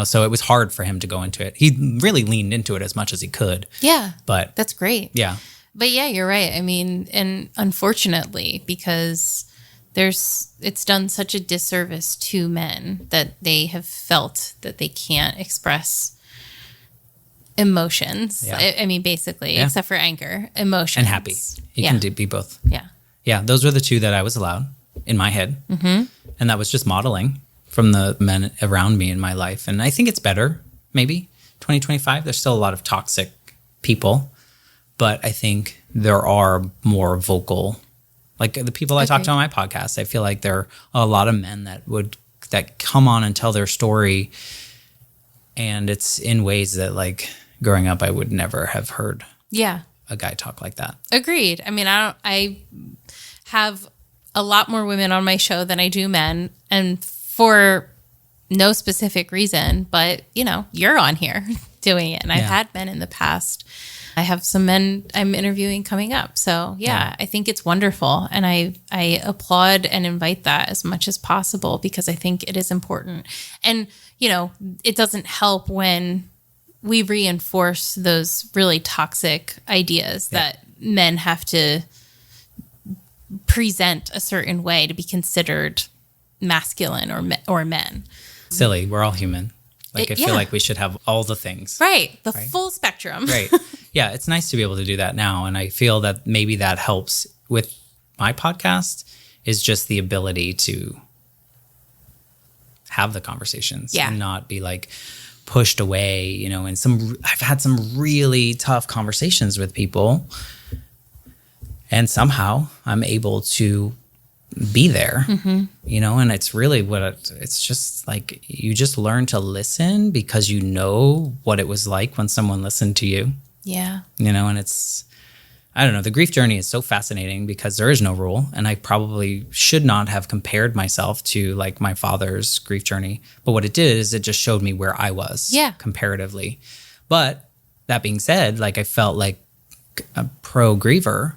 so it was hard for him to go into it. He really leaned into it as much as he could. Yeah. But that's great. Yeah. But yeah, you're right. I mean, and unfortunately, because it's done such a disservice to men that they have felt that they can't express emotions. Yeah. I mean, basically, except for anger, emotions. And happy. You can be both. Yeah. Yeah. Those were the two that I was allowed in my head. Mm-hmm. And that was just modeling from the men around me in my life. And I think it's better, maybe 2025. There's still a lot of toxic people, but I think there are more vocal, like the people I talk to on my podcast. I feel like there are a lot of men that come on and tell their story. And it's in ways that, like, growing up, I would never have heard a guy talk like that. Agreed. I mean, I have a lot more women on my show than I do men, and for no specific reason, but you're on here doing it. And I've had men in the past. I have some men I'm interviewing coming up. So I think it's wonderful. And I applaud and invite that as much as possible because I think it is important. And, it doesn't help when we reinforce those really toxic ideas that men have to present a certain way to be considered masculine or men. Silly. We're all human. I feel like we should have all the things. Right. The full spectrum. Right. Yeah. It's nice to be able to do that now. And I feel that maybe that helps with my podcast is just the ability to have the conversations and not be like pushed away, and I've had some really tough conversations with people and somehow I'm able to be there, and it's really it's just like you just learn to listen because you know what it was like when someone listened to you. Yeah. And it's, I don't know, the grief journey is so fascinating because there is no rule. And I probably should not have compared myself to like my father's grief journey. But what it did is it just showed me where I was comparatively. But that being said, like I felt like a pro griever.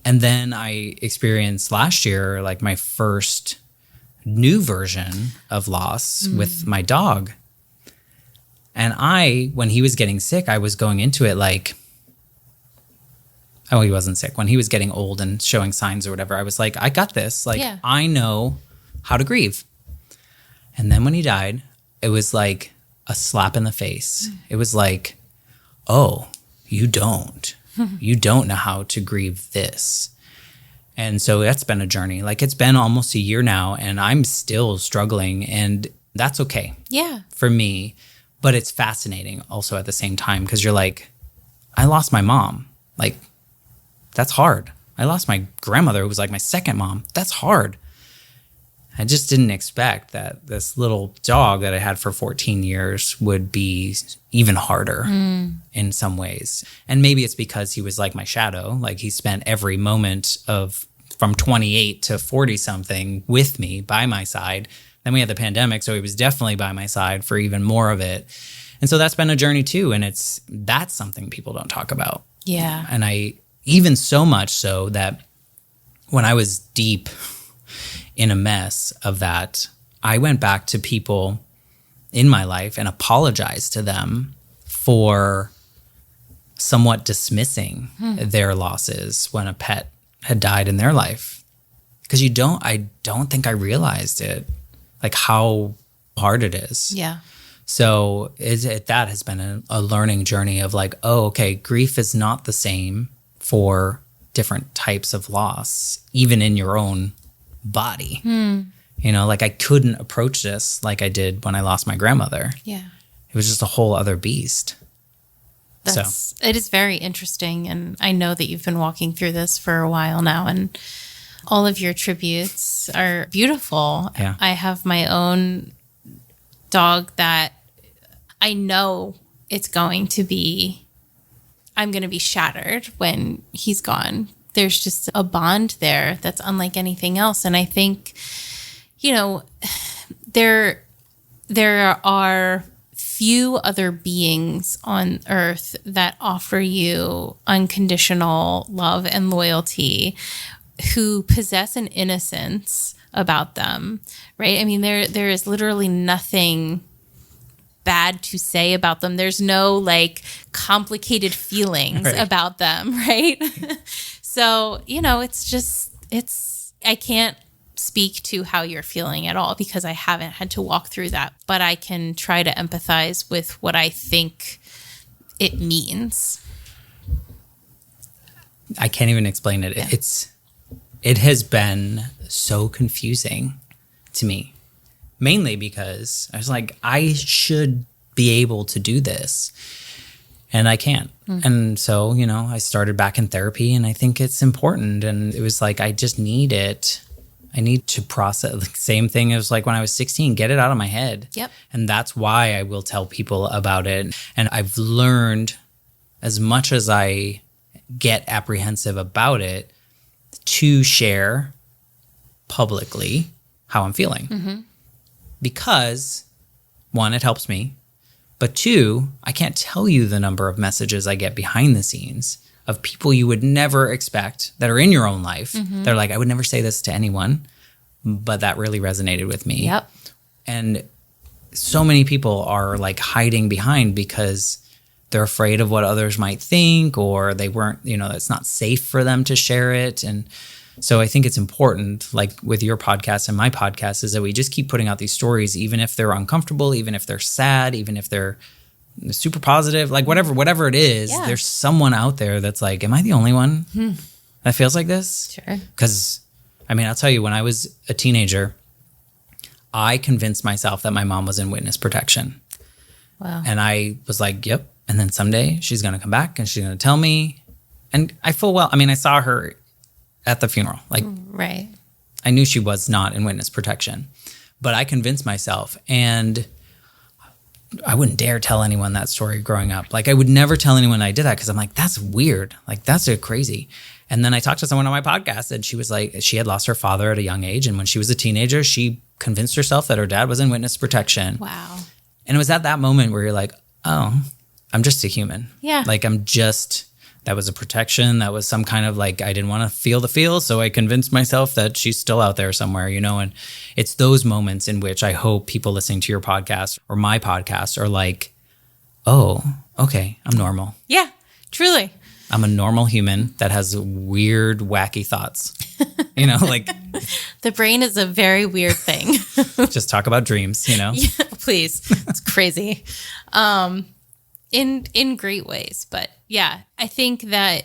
And then I experienced last year, like my first new version of loss with my dog. And when he was getting sick, I was going into it like, oh, he wasn't sick. When he was getting old and showing signs or whatever, I was like, I got this. Like, I know how to grieve. And then when he died, it was like a slap in the face. It was like, oh, you don't. You don't know how to grieve this. And so that's been a journey. Like it's been almost a year now and I'm still struggling and that's okay. Yeah. For me. But it's fascinating also at the same time because you're like, I lost my mom. Like that's hard. I lost my grandmother who was like my second mom. That's hard. I just didn't expect that this little dog that I had for 14 years would be even harder in some ways. And maybe it's because he was like my shadow. Like he spent every moment of from 28 to 40 something with me by my side. Then we had the pandemic. So he was definitely by my side for even more of it. And so that's been a journey too. And that's something people don't talk about. Yeah. And even so much so that when I was deep in a mess of that, I went back to people in my life and apologized to them for somewhat dismissing their losses when a pet had died in their life. because I don't think I realized it, like how hard it is. Yeah. So that has been a learning journey of like, oh, okay, grief is not the same for different types of loss, even in your own body. You know, like I couldn't approach this like I did when I lost my grandmother. Yeah. It was just a whole other beast. It is very interesting. And I know that you've been walking through this for a while now, and all of your tributes are beautiful. Yeah. I have my own dog that I know I'm going to be shattered when he's gone. There's just a bond there that's unlike anything else. And I think, you know, there are few other beings on earth that offer you unconditional love and loyalty, who possess an innocence about them, right? I mean, there is literally nothing bad to say about them. There's no like complicated feelings about them, right? So, you know, I can't speak to how you're feeling at all because I haven't had to walk through that, but I can try to empathize with what I think it means. I can't even explain it. Yeah. It has been so confusing to me, mainly because I was like, I should be able to do this and I can't. And so, you know, I started back in therapy and I think it's important. And it was like, I just need it. I need to process. The same thing as like when I was 16, get it out of my head. Yep. And that's why I will tell people about it. And I've learned, as much as I get apprehensive about it, to share publicly how I'm feeling. Because one, it helps me. But two, I can't tell you the number of messages I get behind the scenes of people you would never expect that are in your own life. They're like, I would never say this to anyone, but that really resonated with me. Yep. And so many people are like hiding behind because they're afraid of what others might think, or they weren't, you know, it's not safe for them to share it. And so I think it's important, like with your podcast and my podcast, is that we just keep putting out these stories, even if they're uncomfortable, even if they're sad, even if they're super positive, like whatever it is, there's someone out there that's like, am I the only one that feels like this? Sure. Because, I mean, I'll tell you, when I was a teenager, I convinced myself that my mom was in witness protection. Wow. And I was like, yep. And then someday she's going to come back and she's going to tell me. And I saw her at the funeral. Like, right. I knew she was not in witness protection, but I convinced myself, and I wouldn't dare tell anyone that story growing up. Like, I would never tell anyone I did that because I'm like, that's weird. Like, that's crazy. And then I talked to someone on my podcast, and she was like, she had lost her father at a young age. And when she was a teenager, she convinced herself that her dad was in witness protection. Wow. And it was at that moment where you're like, oh, I'm just a human. Yeah. Like, that was a protection. That was some kind of like, I didn't want to feel the feel. So I convinced myself that she's still out there somewhere, you know? And it's those moments in which I hope people listening to your podcast or my podcast are like, oh, okay, I'm normal. Yeah, truly. I'm a normal human that has weird, wacky thoughts. You know, like the brain is a very weird thing. Just talk about dreams, you know? Yeah, please. It's crazy. In great ways. But yeah, I think that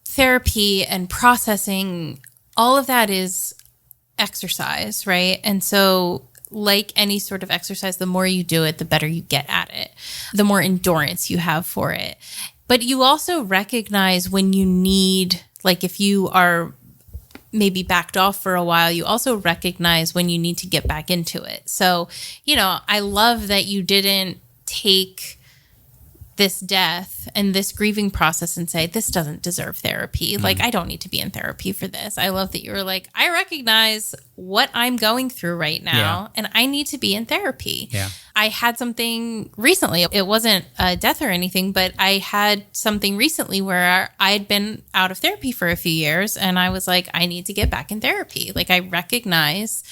therapy and processing, all of that is exercise, right? And so like any sort of exercise, the more you do it, the better you get at it, the more endurance you have for it. But you also recognize when you need, like if you are maybe backed off for a while, you also recognize when you need to get back into it. So, you know, I love that you didn't take this death and this grieving process and say, this doesn't deserve therapy. Like, I don't need to be in therapy for this. I love that you were like, I recognize what I'm going through right now and I need to be in therapy. Yeah. I had something recently. It wasn't a death or anything, but I had something recently where I had been out of therapy for a few years and I was like, I need to get back in therapy. Like, I recognize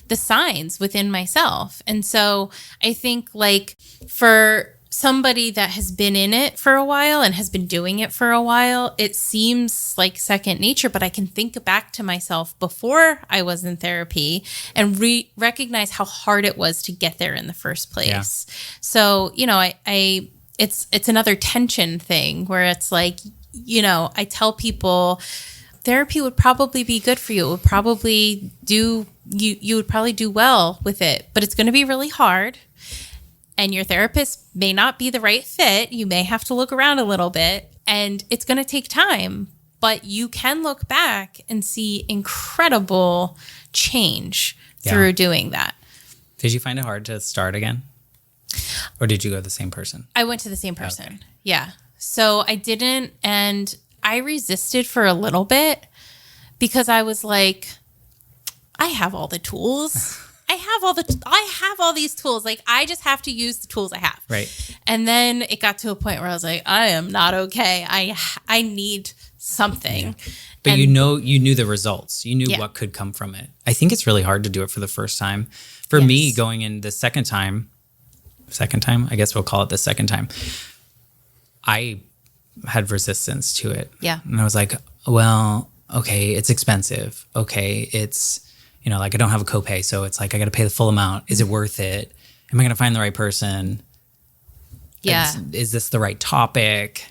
the signs within myself. And so I think like for somebody that has been in it for a while and has been doing it for a while, it seems like second nature, but I can think back to myself before I was in therapy and recognize how hard it was to get there in the first place. Yeah. So, it's another tension thing where it's like, I tell people therapy would probably be good for you. It would probably you would probably do well with it, but it's going to be really hard. And your therapist may not be the right fit. You may have to look around a little bit, and it's going to take time, but you can look back and see incredible change through doing that. Did you find it hard to start again? Or did you go to the same person? I went to the same person. Okay. Yeah. So I didn't, and I resisted for a little bit because I was like, I have all the tools. I have all these tools. Like, I just have to use the tools I have. Right. And then it got to a point where I was like, I am not okay. I need something. Yeah. But you knew the results. You knew what could come from it. I think it's really hard to do it for the first time. For me, going in the second time, I guess we'll call it the second time, I had resistance to it. Yeah. And I was like, well, okay, it's expensive. Okay, it's, like I don't have a copay, so it's like I got to pay the full amount. Is it worth it? Am I going to find the right person? Yeah. Is this the right topic?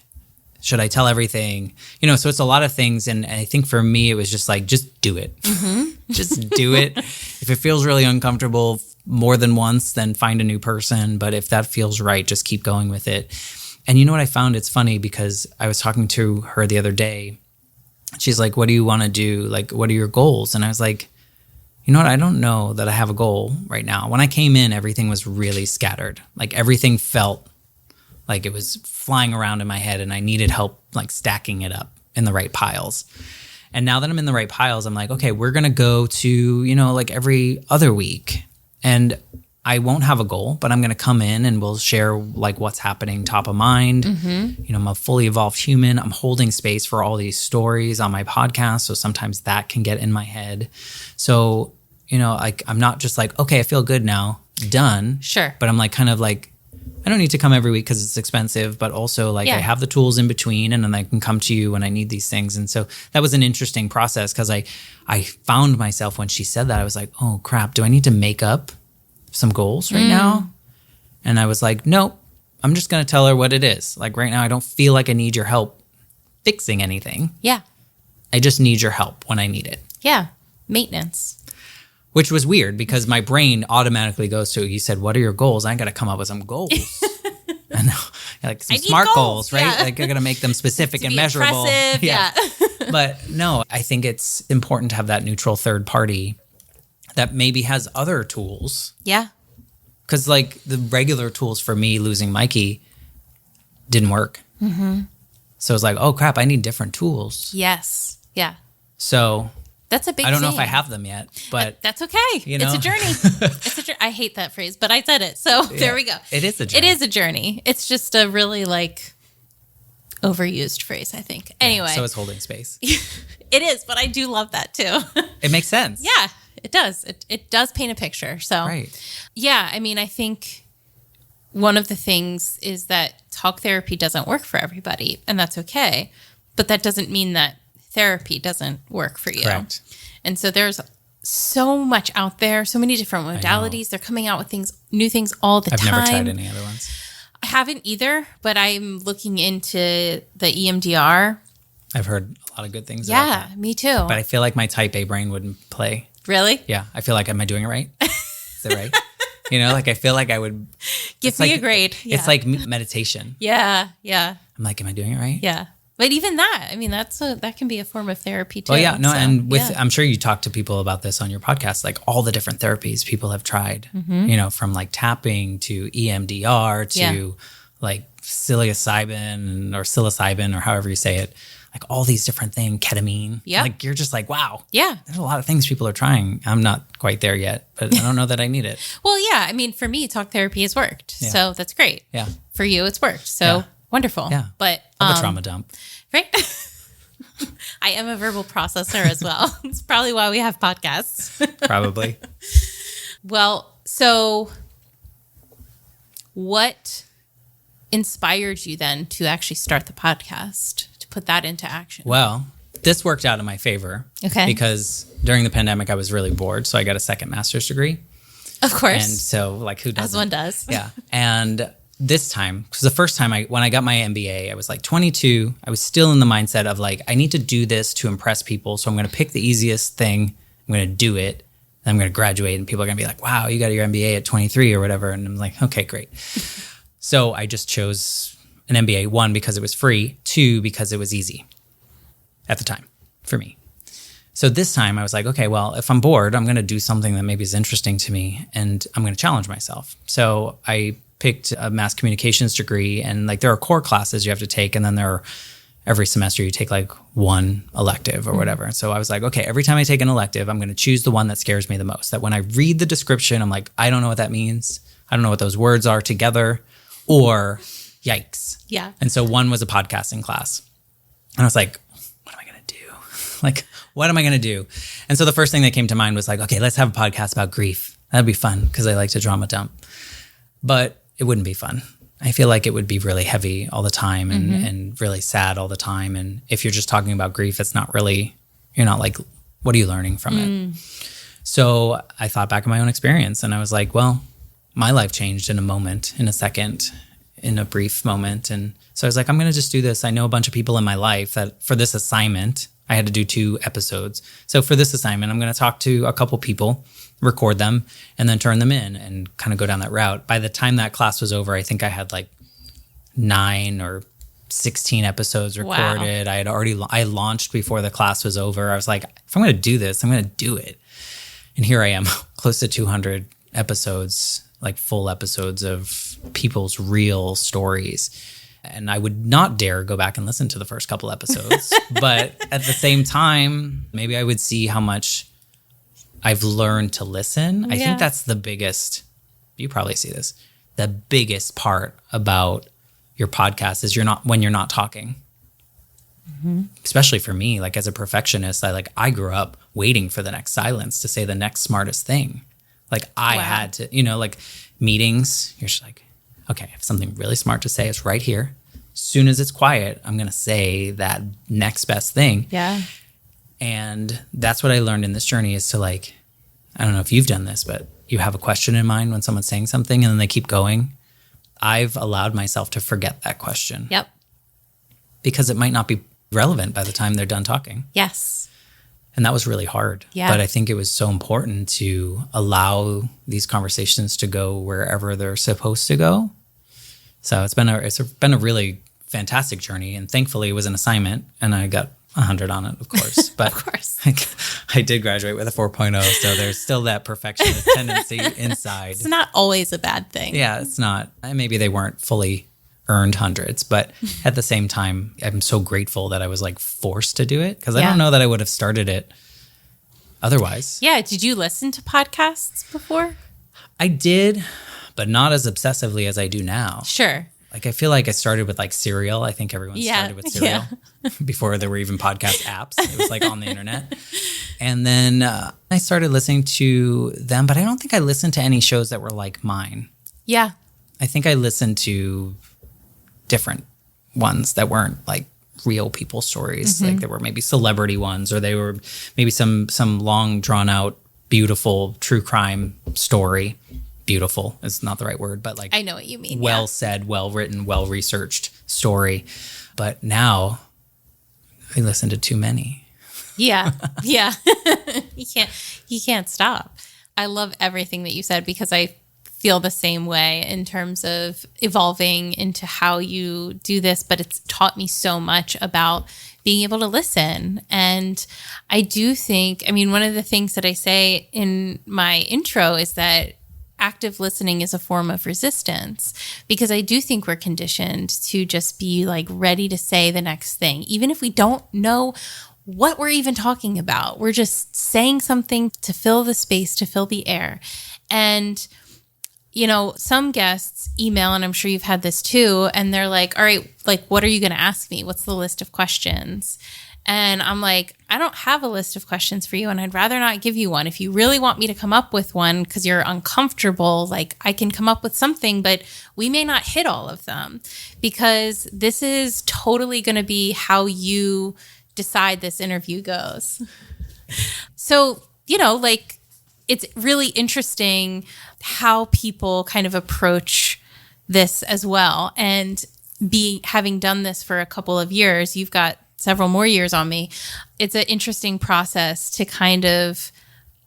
Should I tell everything? So it's a lot of things. And I think for me, it was just like, just do it. Mm-hmm. Just do it. If it feels really uncomfortable more than once, then find a new person. But if that feels right, just keep going with it. And you know what I found? It's funny because I was talking to her the other day. She's like, what do you want to do? Like, what are your goals? And I was like, you know what? I don't know that I have a goal right now. When I came in, everything was really scattered. Like, everything felt like it was flying around in my head, and I needed help like stacking it up in the right piles. And now that I'm in the right piles, I'm like, okay, we're going to go to, like every other week. And I won't have a goal, but I'm going to come in and we'll share like what's happening top of mind. Mm-hmm. I'm a fully evolved human. I'm holding space for all these stories on my podcast. So sometimes that can get in my head. So, like I'm not just like, okay, I feel good now, done. Sure. But I'm like, kind of like, I don't need to come every week because it's expensive, but also like I have the tools in between, and then I can come to you when I need these things. And so that was an interesting process because I found myself when she said that, I was like, oh crap, do I need to make up some goals right now? And I was like, nope, I'm just going to tell her what it is. Like right now, I don't feel like I need your help fixing anything. Yeah. I just need your help when I need it. Yeah. Maintenance. Which was weird because my brain automatically goes to, you said, what are your goals? I got to come up with some goals. I know. Like some smart goals, right? Yeah. Like I got to make them specific and measurable. Yeah. But no, I think it's important to have that neutral third party that maybe has other tools. Yeah. Because like the regular tools for me losing Mikey didn't work. Mm-hmm. So it's like, oh crap, I need different tools. Yes. Yeah. So that's a big I don't thing. know if I have them yet, but that's okay. It's a journey. I hate that phrase, but I said it. So there we go. It is a journey. It is a journey. It's just a really like overused phrase, I think. Anyway. So it's holding space. It is, but I do love that too. It makes sense. Yeah. It does. It does paint a picture. So, yeah, I mean, I think one of the things is that talk therapy doesn't work for everybody, and that's okay. But that doesn't mean that therapy doesn't work for you. Correct. And so there's so much out there, so many different modalities. They're coming out with new things all the time. I've never tried any other ones. I haven't either, but I'm looking into the EMDR. I've heard a lot of good things about that. Yeah, me too. But I feel like my type A brain wouldn't play. Really? Yeah. I feel like, am I doing it right? Is it right? Like I feel like I would. Give me a grade. Yeah. It's like meditation. Yeah. Yeah. I'm like, am I doing it right? Yeah. But even that, I mean, that can be a form of therapy too. Well, yeah. No, so, and I'm sure you talk to people about this on your podcast, like all the different therapies people have tried, from like tapping to EMDR to like psilocybin or however you say it. Like all these different things, ketamine. Yeah. Like you're just like, wow. Yeah. There's a lot of things people are trying. I'm not quite there yet, but I don't know that I need it. Well, yeah. I mean, for me, talk therapy has worked. Yeah. So that's great. Yeah. For you, it's worked. So wonderful. Yeah. But I'm a trauma dump. Right. I am a verbal processor as well. It's probably why we have podcasts. Probably. Well, so what inspired you then to actually start the podcast, to put that into action? Well, this worked out in my favor. Okay. Because during the pandemic, I was really bored. So I got a second master's degree. Of course. And so like who doesn't? As one does. Yeah. And this time, because the first time when I got my MBA, I was like 22. I was still in the mindset of like, I need to do this to impress people. So I'm going to pick the easiest thing. I'm going to do it. And I'm going to graduate and people are going to be like, wow, you got your MBA at 23 or whatever. And I'm like, okay, great. So I just chose an MBA, 1, because it was free, 2, because it was easy at the time for me. So this time I was like, okay, well, if I'm bored, I'm going to do something that maybe is interesting to me and I'm going to challenge myself. So I picked a mass communications degree, and like there are core classes you have to take, and then there are every semester you take like one elective or whatever. So I was like, okay, every time I take an elective, I'm going to choose the one that scares me the most. That when I read the description, I'm like, I don't know what that means. I don't know what those words are together, or yikes. Yeah. And so one was a podcasting class. And I was like, what am I going to do? Like, what am I going to do? And so the first thing that came to mind was like, okay, let's have a podcast about grief. That'd be fun because I like to drama dump. But it wouldn't be fun. I feel like it would be really heavy all the time and really sad all the time. And if you're just talking about grief, it's not really, you're not like, what are you learning from it? So I thought back on my own experience and I was like, well, my life changed in a moment, in a second, in a brief moment. And so I was like, I'm going to just do this. I know a bunch of people in my life that for this assignment, I had to do 2 episodes. So for this assignment, I'm going to talk to a couple people, record them, and then turn them in and kind of go down that route. By the time that class was over, I think I had like 9 or 16 episodes recorded. Wow. I launched before the class was over. I was like, if I'm going to do this, I'm going to do it. And here I am, close to 200 episodes, like full episodes of people's real stories. And I would not dare go back and listen to the first couple episodes. But at the same time, maybe I would see how much I've learned to listen. I think that's the biggest, you probably see this, the biggest part about your podcast is when you're not talking. Especially for me, like as a perfectionist, I grew up waiting for the next silence to say the next smartest thing. Like I had to, like meetings, you're just like, okay, I have something really smart to say. It's right here. As soon as it's quiet, I'm going to say that next best thing. Yeah. And that's what I learned in this journey is to like, I don't know if you've done this, but you have a question in mind when someone's saying something and then they keep going. I've allowed myself to forget that question. Yep. Because it might not be relevant by the time they're done talking. Yes. And that was really hard. Yeah. But I think it was so important to allow these conversations to go wherever they're supposed to go. So it's been a really fantastic journey. And thankfully it was an assignment and I got 100 on it, of course. But of course. I did graduate with a 4.0. So there's still that perfectionist tendency inside. It's not always a bad thing. Yeah, it's not. Maybe they weren't fully earned hundreds, but at the same time, I'm so grateful that I was like forced to do it because I don't know that I would have started it otherwise. Yeah. Did you listen to podcasts before? I did, but not as obsessively as I do now. Sure. Like I feel like I started with like Serial. I think everyone started with Serial before there were even podcast apps. It was like on the internet. And then I started listening to them, but I don't think I listened to any shows that were like mine. Yeah. I think I listened to different ones that weren't like real people stories. Like there were maybe celebrity ones or they were maybe some long drawn out, beautiful true crime story. Beautiful is not the right word, but like I know what you mean. Well said, well written, well researched story. But now I listen to too many. Yeah. Yeah. You can't stop. I love everything that you said because I feel the same way in terms of evolving into how you do this, but it's taught me so much about being able to listen. And I do think, one of the things that I say in my intro is that active listening is a form of resistance because I do think we're conditioned to just be like ready to say the next thing, even if we don't know what we're even talking about. We're just saying something to fill the space, to fill the air. And some guests email, and I'm sure you've had this too, and they're like, all right, like, what are you going to ask me? What's the list of questions? And I'm like, I don't have a list of questions for you, and I'd rather not give you one. If you really want me to come up with one because you're uncomfortable, like I can come up with something, but we may not hit all of them because this is totally going to be how you decide this interview goes. So, like it's really interesting how people kind of approach this as well. And having done this for a couple of years, you've got several more years on me. It's an interesting process to kind of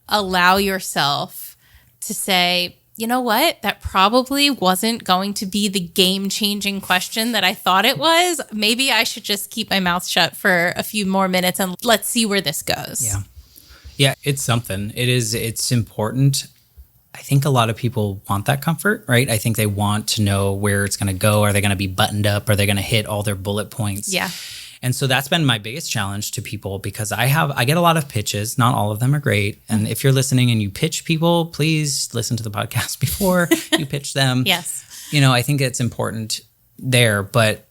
allow yourself to say, you know what, that probably wasn't going to be the game-changing question that I thought it was. Maybe I should just keep my mouth shut for a few more minutes and let's see where this goes. Yeah. Yeah, it's something. It's important. I think a lot of people want that comfort, right? I think they want to know where it's going to go. Are they going to be buttoned up? Are they going to hit all their bullet points? Yeah. And so that's been my biggest challenge to people because I get a lot of pitches. Not all of them are great. And if you're listening and you pitch people, please listen to the podcast before you pitch them. Yes. I think it's important there. But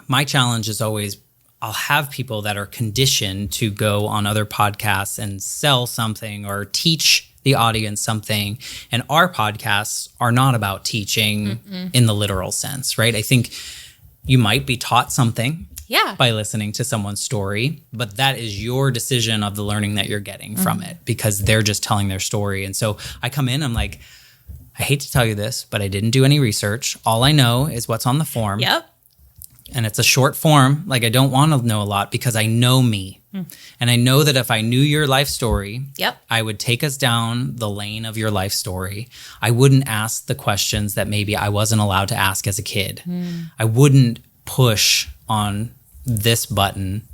my challenge is always I'll have people that are conditioned to go on other podcasts and sell something or teach the audience something. And our podcasts are not about teaching in the literal sense, right? I think you might be taught something by listening to someone's story, but that is your decision of the learning that you're getting from it because they're just telling their story. And so I come in, I'm like, I hate to tell you this, but I didn't do any research. All I know is what's on the form. Yep. And it's a short form. Like I don't want to know a lot because I know me. And I know that if I knew your life story, I would take us down the lane of your life story. I wouldn't ask the questions that maybe I wasn't allowed to ask as a kid. I wouldn't push on this button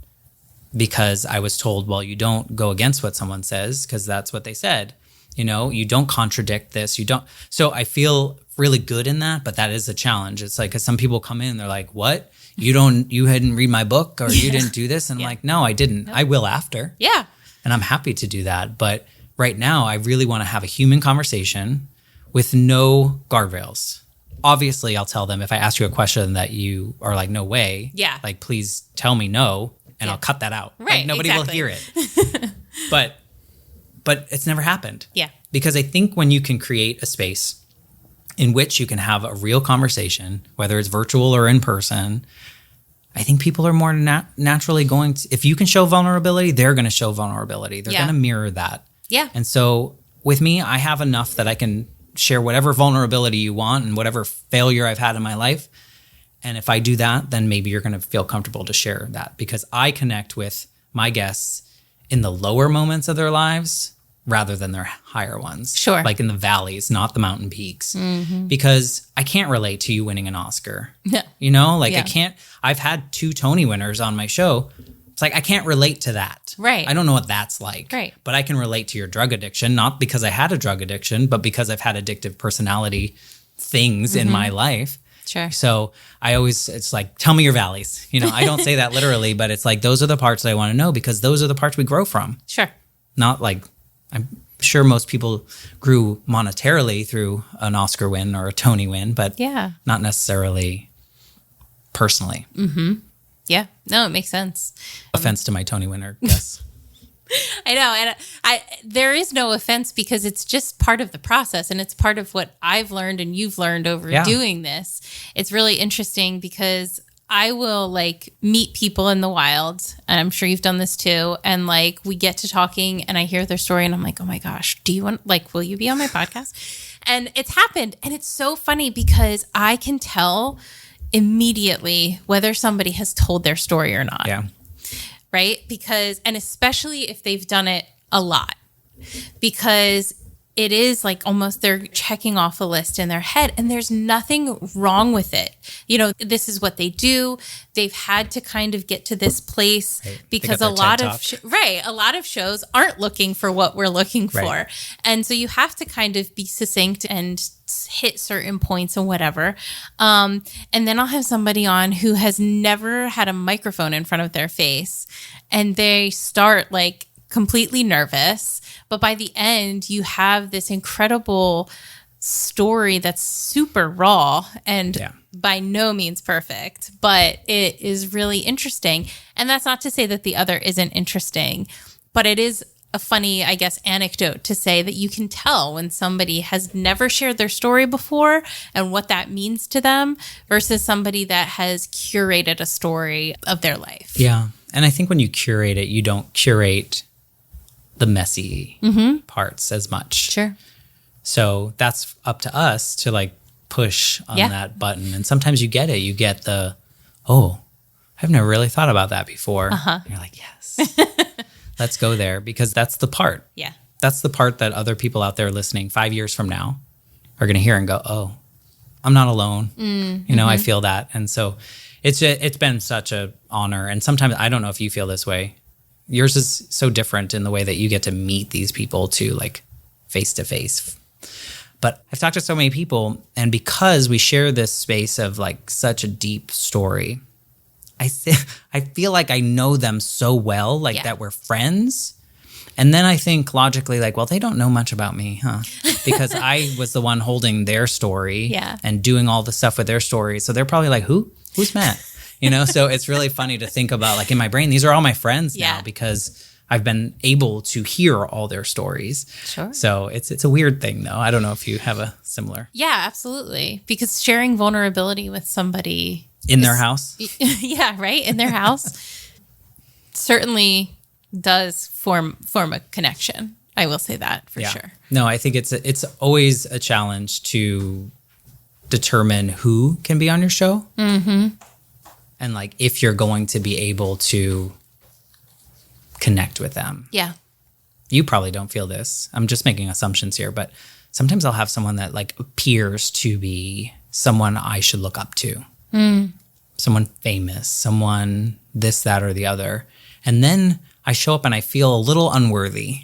because I was told, well, you don't go against what someone says because that's what they said. You don't contradict this. You don't. So I feel really good in that, but that is a challenge. It's like, cause some people come in, they're like, what? You hadn't read my book or you didn't do this? And I'm like, no, I didn't. Nope. I will after. Yeah. And I'm happy to do that. But right now I really want to have a human conversation with no guardrails. Obviously I'll tell them if I ask you a question that you are like, no way. Yeah. Like, please tell me no. And I'll cut that out. Right. Like, nobody will hear it. But it's never happened. Yeah. Because I think when you can create a space in which you can have a real conversation, whether it's virtual or in person, I think people are more naturally going to, if you can show vulnerability, they're going to show vulnerability. They're going to mirror that. Yeah. And so with me, I have enough that I can share whatever vulnerability you want and whatever failure I've had in my life. And if I do that, then maybe you're going to feel comfortable to share that because I connect with my guests in the lower moments of their lives rather than their higher ones. Sure. Like in the valleys, not the mountain peaks. Because I can't relate to you winning an Oscar. No. I can't. I've had 2 Tony winners on my show. It's like, I can't relate to that. Right. I don't know what that's like. Right. But I can relate to your drug addiction, not because I had a drug addiction, but because I've had addictive personality things in my life. Sure. So it's like, tell me your valleys. I don't say that literally, but it's like, those are the parts that I want to know because those are the parts we grow from. Sure. Not like, I'm sure most people grew monetarily through an Oscar win or a Tony win, but not necessarily personally. Yeah. No, it makes sense. Offense to my Tony winner, yes. I know. And there is no offense because it's just part of the process and it's part of what I've learned and you've learned over doing this. It's really interesting because I will meet people in the wild, and I'm sure you've done this too. And we get to talking and I hear their story and I'm like, oh my gosh, do you want, will you be on my podcast? And it's happened. And it's so funny because I can tell immediately whether somebody has told their story or not. Yeah. Right? Because, and especially if they've done it a lot, because it is almost they're checking off a list in their head and there's nothing wrong with it. This is what they do. They've had to kind of get to this place because a lot of shows aren't looking for what we're looking for. And so you have to kind of be succinct and hit certain points and whatever. And then I'll have somebody on who has never had a microphone in front of their face and they start completely nervous, but by the end you have this incredible story that's super raw and by no means perfect, but it is really interesting. And that's not to say that the other isn't interesting, but it is a funny, I guess, anecdote to say that you can tell when somebody has never shared their story before and what that means to them versus somebody that has curated a story of their life. Yeah. And I think when you curate it, you don't curate the messy parts as much. Sure. So that's up to us to like push on that button. And sometimes you get it. You get the, oh, I've never really thought about that before. And you're like, yes. Let's go there, because that's the part. Yeah. That's the part that other people out there listening 5 years from now are going to hear and go, oh, I'm not alone. You know, I feel that. And so it's been such an honor. And sometimes I don't know if you feel this way. Yours is so different in the way that you get to meet these people too, like face to face. But I've talked to so many people, and because we share this space of like such a deep story, I feel like I know them so well, like that we're friends. And then I think logically, like, well, they don't know much about me, huh? Because I was the one holding their story and doing all the stuff with their story. So they're probably like, who's Matt? You know, so it's really funny to think about, like in my brain, these are all my friends now because I've been able to hear all their stories. Sure. So it's a weird thing, though. I don't know if you have a similar. Yeah, absolutely. Because sharing vulnerability with somebody in their house. Yeah, right. In their house certainly does form a connection. I will say that for sure. No, I think it's always a challenge to determine who can be on your show. And like if you're going to be able to connect with them. Yeah. You probably don't feel this. I'm just making assumptions here, but sometimes I'll have someone that like appears to be someone I should look up to. Someone famous, someone this, that, or the other. And then I show up and I feel a little unworthy.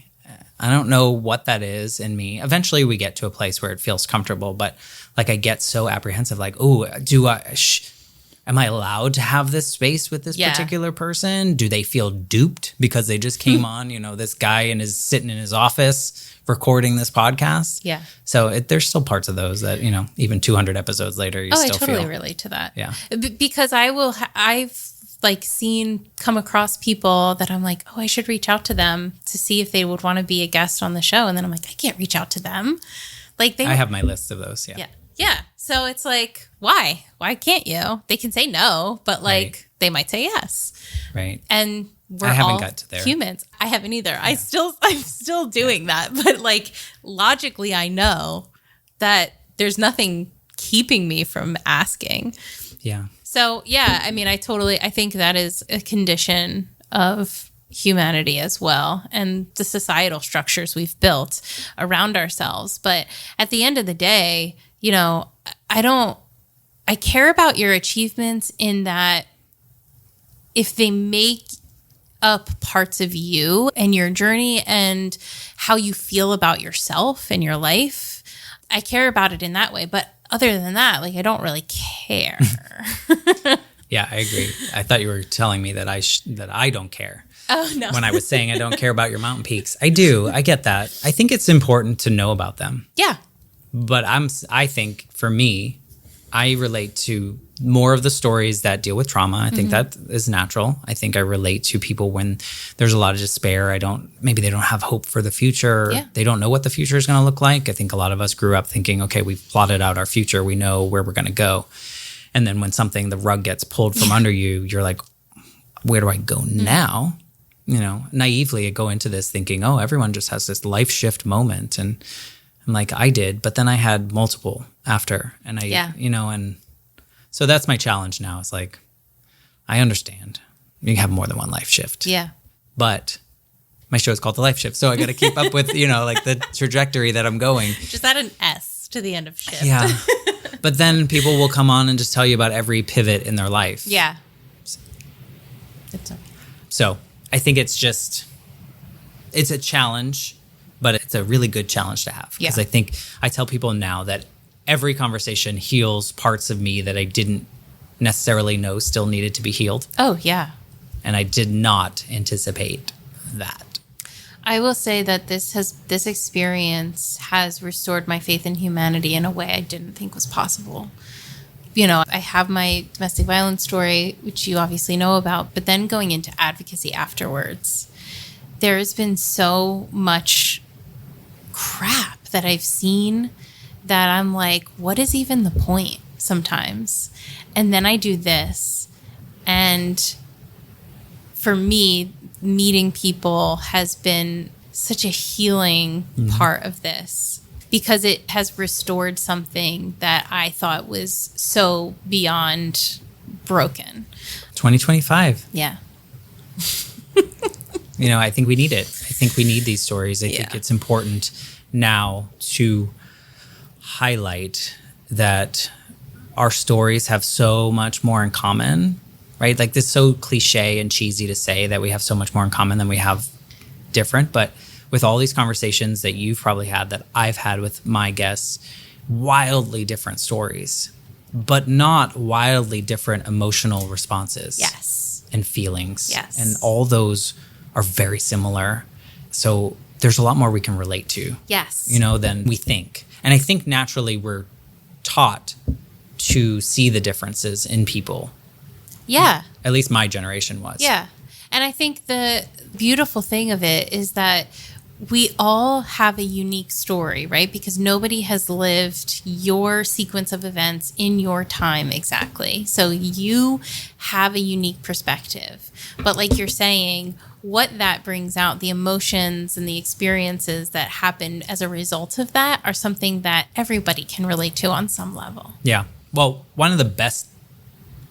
I don't know what that is in me. Eventually we get to a place where it feels comfortable, but like I get so apprehensive, like, oh, am I allowed to have this space with this particular person? Do they feel duped because they just came on, you know, this guy and is sitting in his office recording this podcast? Yeah. So there's still parts of those that, you know, even 200 episodes later, you still feel. I totally relate to that. Yeah. Because I've like come across people that I'm like, oh, I should reach out to them to see if they would want to be a guest on the show. And then I'm like, I can't reach out to them. Like I have my list of those. Yeah. Yeah. So it's like, why? Why can't you? They can say no, but like they might say yes. Right. And we're I haven't all got to there. Humans. I haven't either. Yeah. I'm still doing that. But like logically, I know that there's nothing keeping me from asking. Yeah. So yeah, I mean, I think that is a condition of humanity as well, and the societal structures we've built around ourselves. But at the end of the day, you know, I care about your achievements in that if they make up parts of you and your journey and how you feel about yourself and your life, I care about it in that way. But other than that, like, I don't really care. Yeah, I agree. I thought you were telling me that I don't care. Oh, no. When I was saying I don't care about your mountain peaks. I do. I get that. I think it's important to know about them. Yeah. But I think for me, I relate to more of the stories that deal with trauma. I think that is natural. I think I relate to people when there's a lot of despair. Maybe they don't have hope for the future. Yeah. They don't know what the future is going to look like. I think a lot of us grew up thinking, okay, we've plotted out our future. We know where we're going to go. And then when the rug gets pulled from under you, you're like, where do I go now? You know, naively I go into this thinking, oh, everyone just has this life shift moment. And I'm like, I did, but then I had multiple after. And and so that's my challenge now. It's like, I understand you have more than one life shift. Yeah. But my show is called The Life Shift. So I got to keep up with, like the trajectory that I'm going. Just add an S to the end of shift. Yeah. But then people will come on and just tell you about every pivot in their life. Yeah. So I think it's a challenge, but it's a really good challenge to have. Because I think I tell people now that every conversation heals parts of me that I didn't necessarily know still needed to be healed. Oh, yeah. And I did not anticipate that. I will say that this experience has restored my faith in humanity in a way I didn't think was possible. You know, I have my domestic violence story, which you obviously know about, but then going into advocacy afterwards, there has been so much crap that I've seen that I'm like, what is even the point sometimes? And then I do this. And for me, meeting people has been such a healing part of this, because it has restored something that I thought was so beyond broken. 2025. Yeah. You know, I think we need it. I think we need these stories. I think it's important now to highlight that our stories have so much more in common, right? Like, this is so cliche and cheesy to say that we have so much more in common than we have different. But with all these conversations that you've probably had, that I've had with my guests, wildly different stories, but not wildly different emotional responses. Yes. And feelings. Yes. And all those are very similar. So there's a lot more we can relate to. Yes. You know, than we think. And I think naturally we're taught to see the differences in people. Yeah. At least my generation was. Yeah. And I think the beautiful thing of it is that we all have a unique story, right? Because nobody has lived your sequence of events in your time exactly. So you have a unique perspective. But like you're saying, what that brings out, the emotions and the experiences that happen as a result of that, are something that everybody can relate to on some level. Yeah. Well, one of the best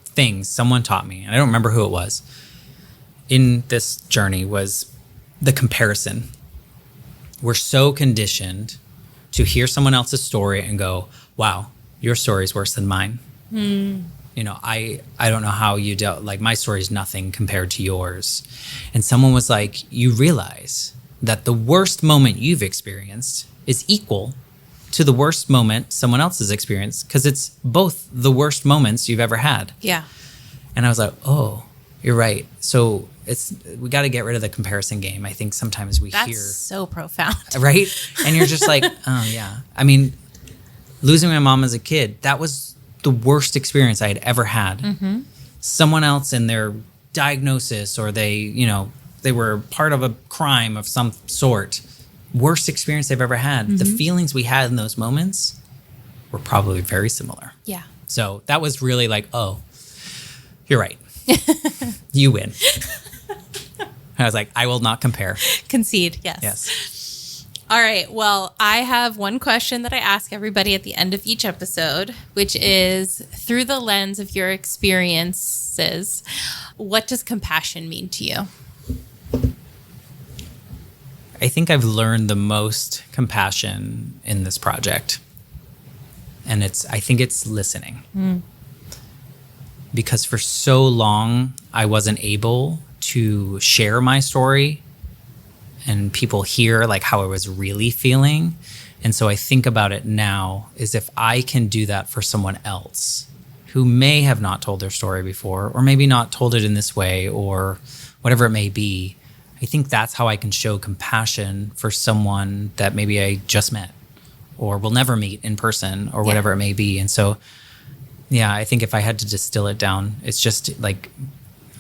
things someone taught me, and I don't remember who it was, in this journey was the comparison. We're so conditioned to hear someone else's story and go, wow, your story is worse than mine. You know, I don't know how you dealt, like, my story is nothing compared to yours. And someone was like, you realize that the worst moment you've experienced is equal to the worst moment someone else has experienced, because it's both the worst moments you've ever had. Yeah. And I was like, oh, you're right. So we got to get rid of the comparison game. I think sometimes we hear. That's so profound. Right? And you're just like, oh, yeah. I mean, losing my mom as a kid, that was the worst experience I had ever had. Mm-hmm. Someone else in their diagnosis, or they were part of a crime of some sort, worst experience they've ever had. Mm-hmm. The feelings we had in those moments were probably very similar. Yeah. So that was really like, oh, you're right. You win. I was like, I will not compare. Concede, yes. Yes. All right. Well, I have one question that I ask everybody at the end of each episode, which is, through the lens of your experiences, what does compassion mean to you? I think I've learned the most compassion in this project. And I think it's listening. Because for so long, I wasn't able to share my story and people hear like how I was really feeling. And so I think about it now is, if I can do that for someone else who may have not told their story before, or maybe not told it in this way, or whatever it may be, I think that's how I can show compassion for someone that maybe I just met or will never meet in person, or whatever it may be. And so, yeah, I think if I had to distill it down, it's just like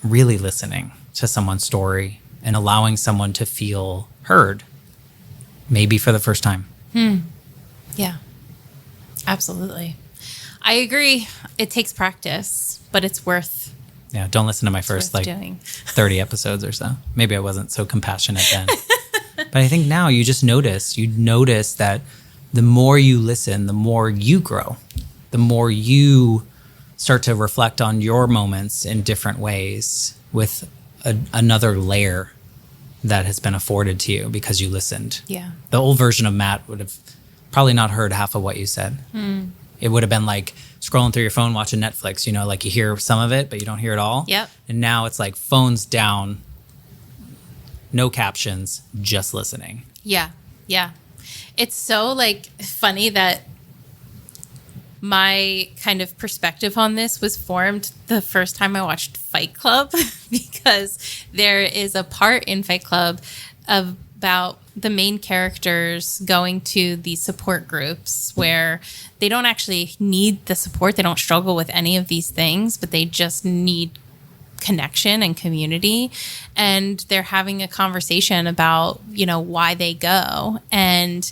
really listening to someone's story and allowing someone to feel heard, maybe for the first time. Yeah, absolutely. I agree. It takes practice, but it's worth. Yeah, don't listen to my first doing. 30 episodes or so. Maybe I wasn't so compassionate then. But I think now you notice that the more you listen, the more you grow, the more you start to reflect on your moments in different ways with another layer that has been afforded to you because you listened. Yeah. The old version of Matt would have probably not heard half of what you said. It would have been like scrolling through your phone, watching Netflix, like you hear some of it, but you don't hear it all. Yep. And now it's like phones down, no captions, just listening. Yeah. Yeah. It's so like funny that my kind of perspective on this was formed the first time I watched Fight Club, because there is a part in Fight Club about about the main characters going to these support groups where they don't actually need the support. They don't struggle with any of these things, but they just need connection and community. And they're having a conversation about, why they go. And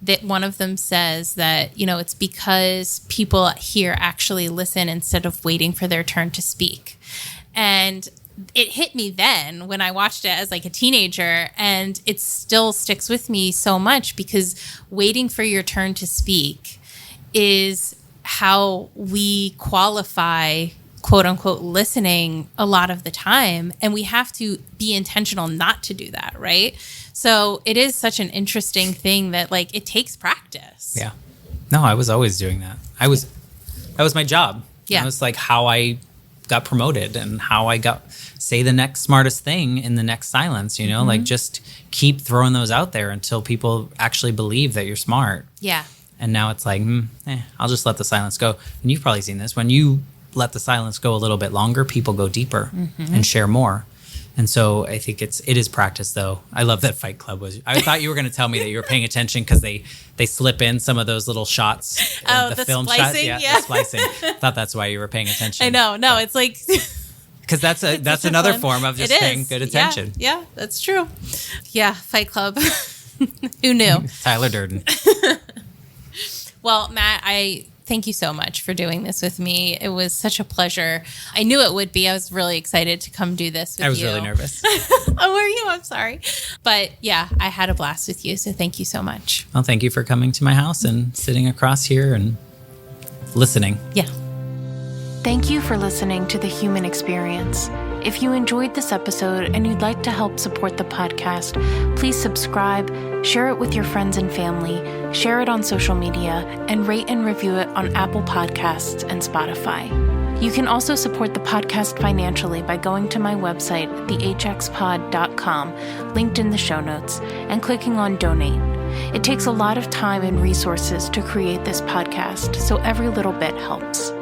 that one of them says that, it's because people here actually listen instead of waiting for their turn to speak. And it hit me then when I watched it as like a teenager, and it still sticks with me so much because waiting for your turn to speak is how we qualify quote unquote listening a lot of the time. And we have to be intentional not to do that. Right. So it is such an interesting thing that like it takes practice. Yeah. No, I was always doing that. That was my job. Yeah. It was like how I got promoted and how I say the next smartest thing in the next silence, like just keep throwing those out there until people actually believe that you're smart. Yeah. And now it's like, I'll just let the silence go. And you've probably seen this. When you let the silence go a little bit longer, people go deeper and share more. And so I think it is practice, though. I love that Fight Club was. I thought you were going to tell me that you were paying attention because they slip in some of those little shots. The film splicing, shots. Yeah, the splicing. I thought that's why you were paying attention. I know. No, it's like because that's another form of just paying good attention. Yeah, that's true. Yeah, Fight Club. Who knew? Tyler Durden. Well, Matt, I thank you so much for doing this with me. It was such a pleasure. I knew it would be. I was really excited to come do this with you. I was really nervous. Oh, were you? I'm sorry. But yeah, I had a blast with you. So thank you so much. Well, thank you for coming to my house and sitting across here and listening. Yeah. Thank you for listening to The Human Experience. If you enjoyed this episode and you'd like to help support the podcast, please subscribe, share it with your friends and family, share it on social media, and rate and review it on Apple Podcasts and Spotify. You can also support the podcast financially by going to my website, thehxpod.com, linked in the show notes, and clicking on Donate. It takes a lot of time and resources to create this podcast, so every little bit helps.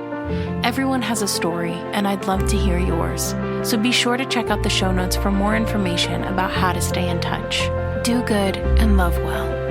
Everyone has a story, and I'd love to hear yours. So be sure to check out the show notes for more information about how to stay in touch. Do good and love well.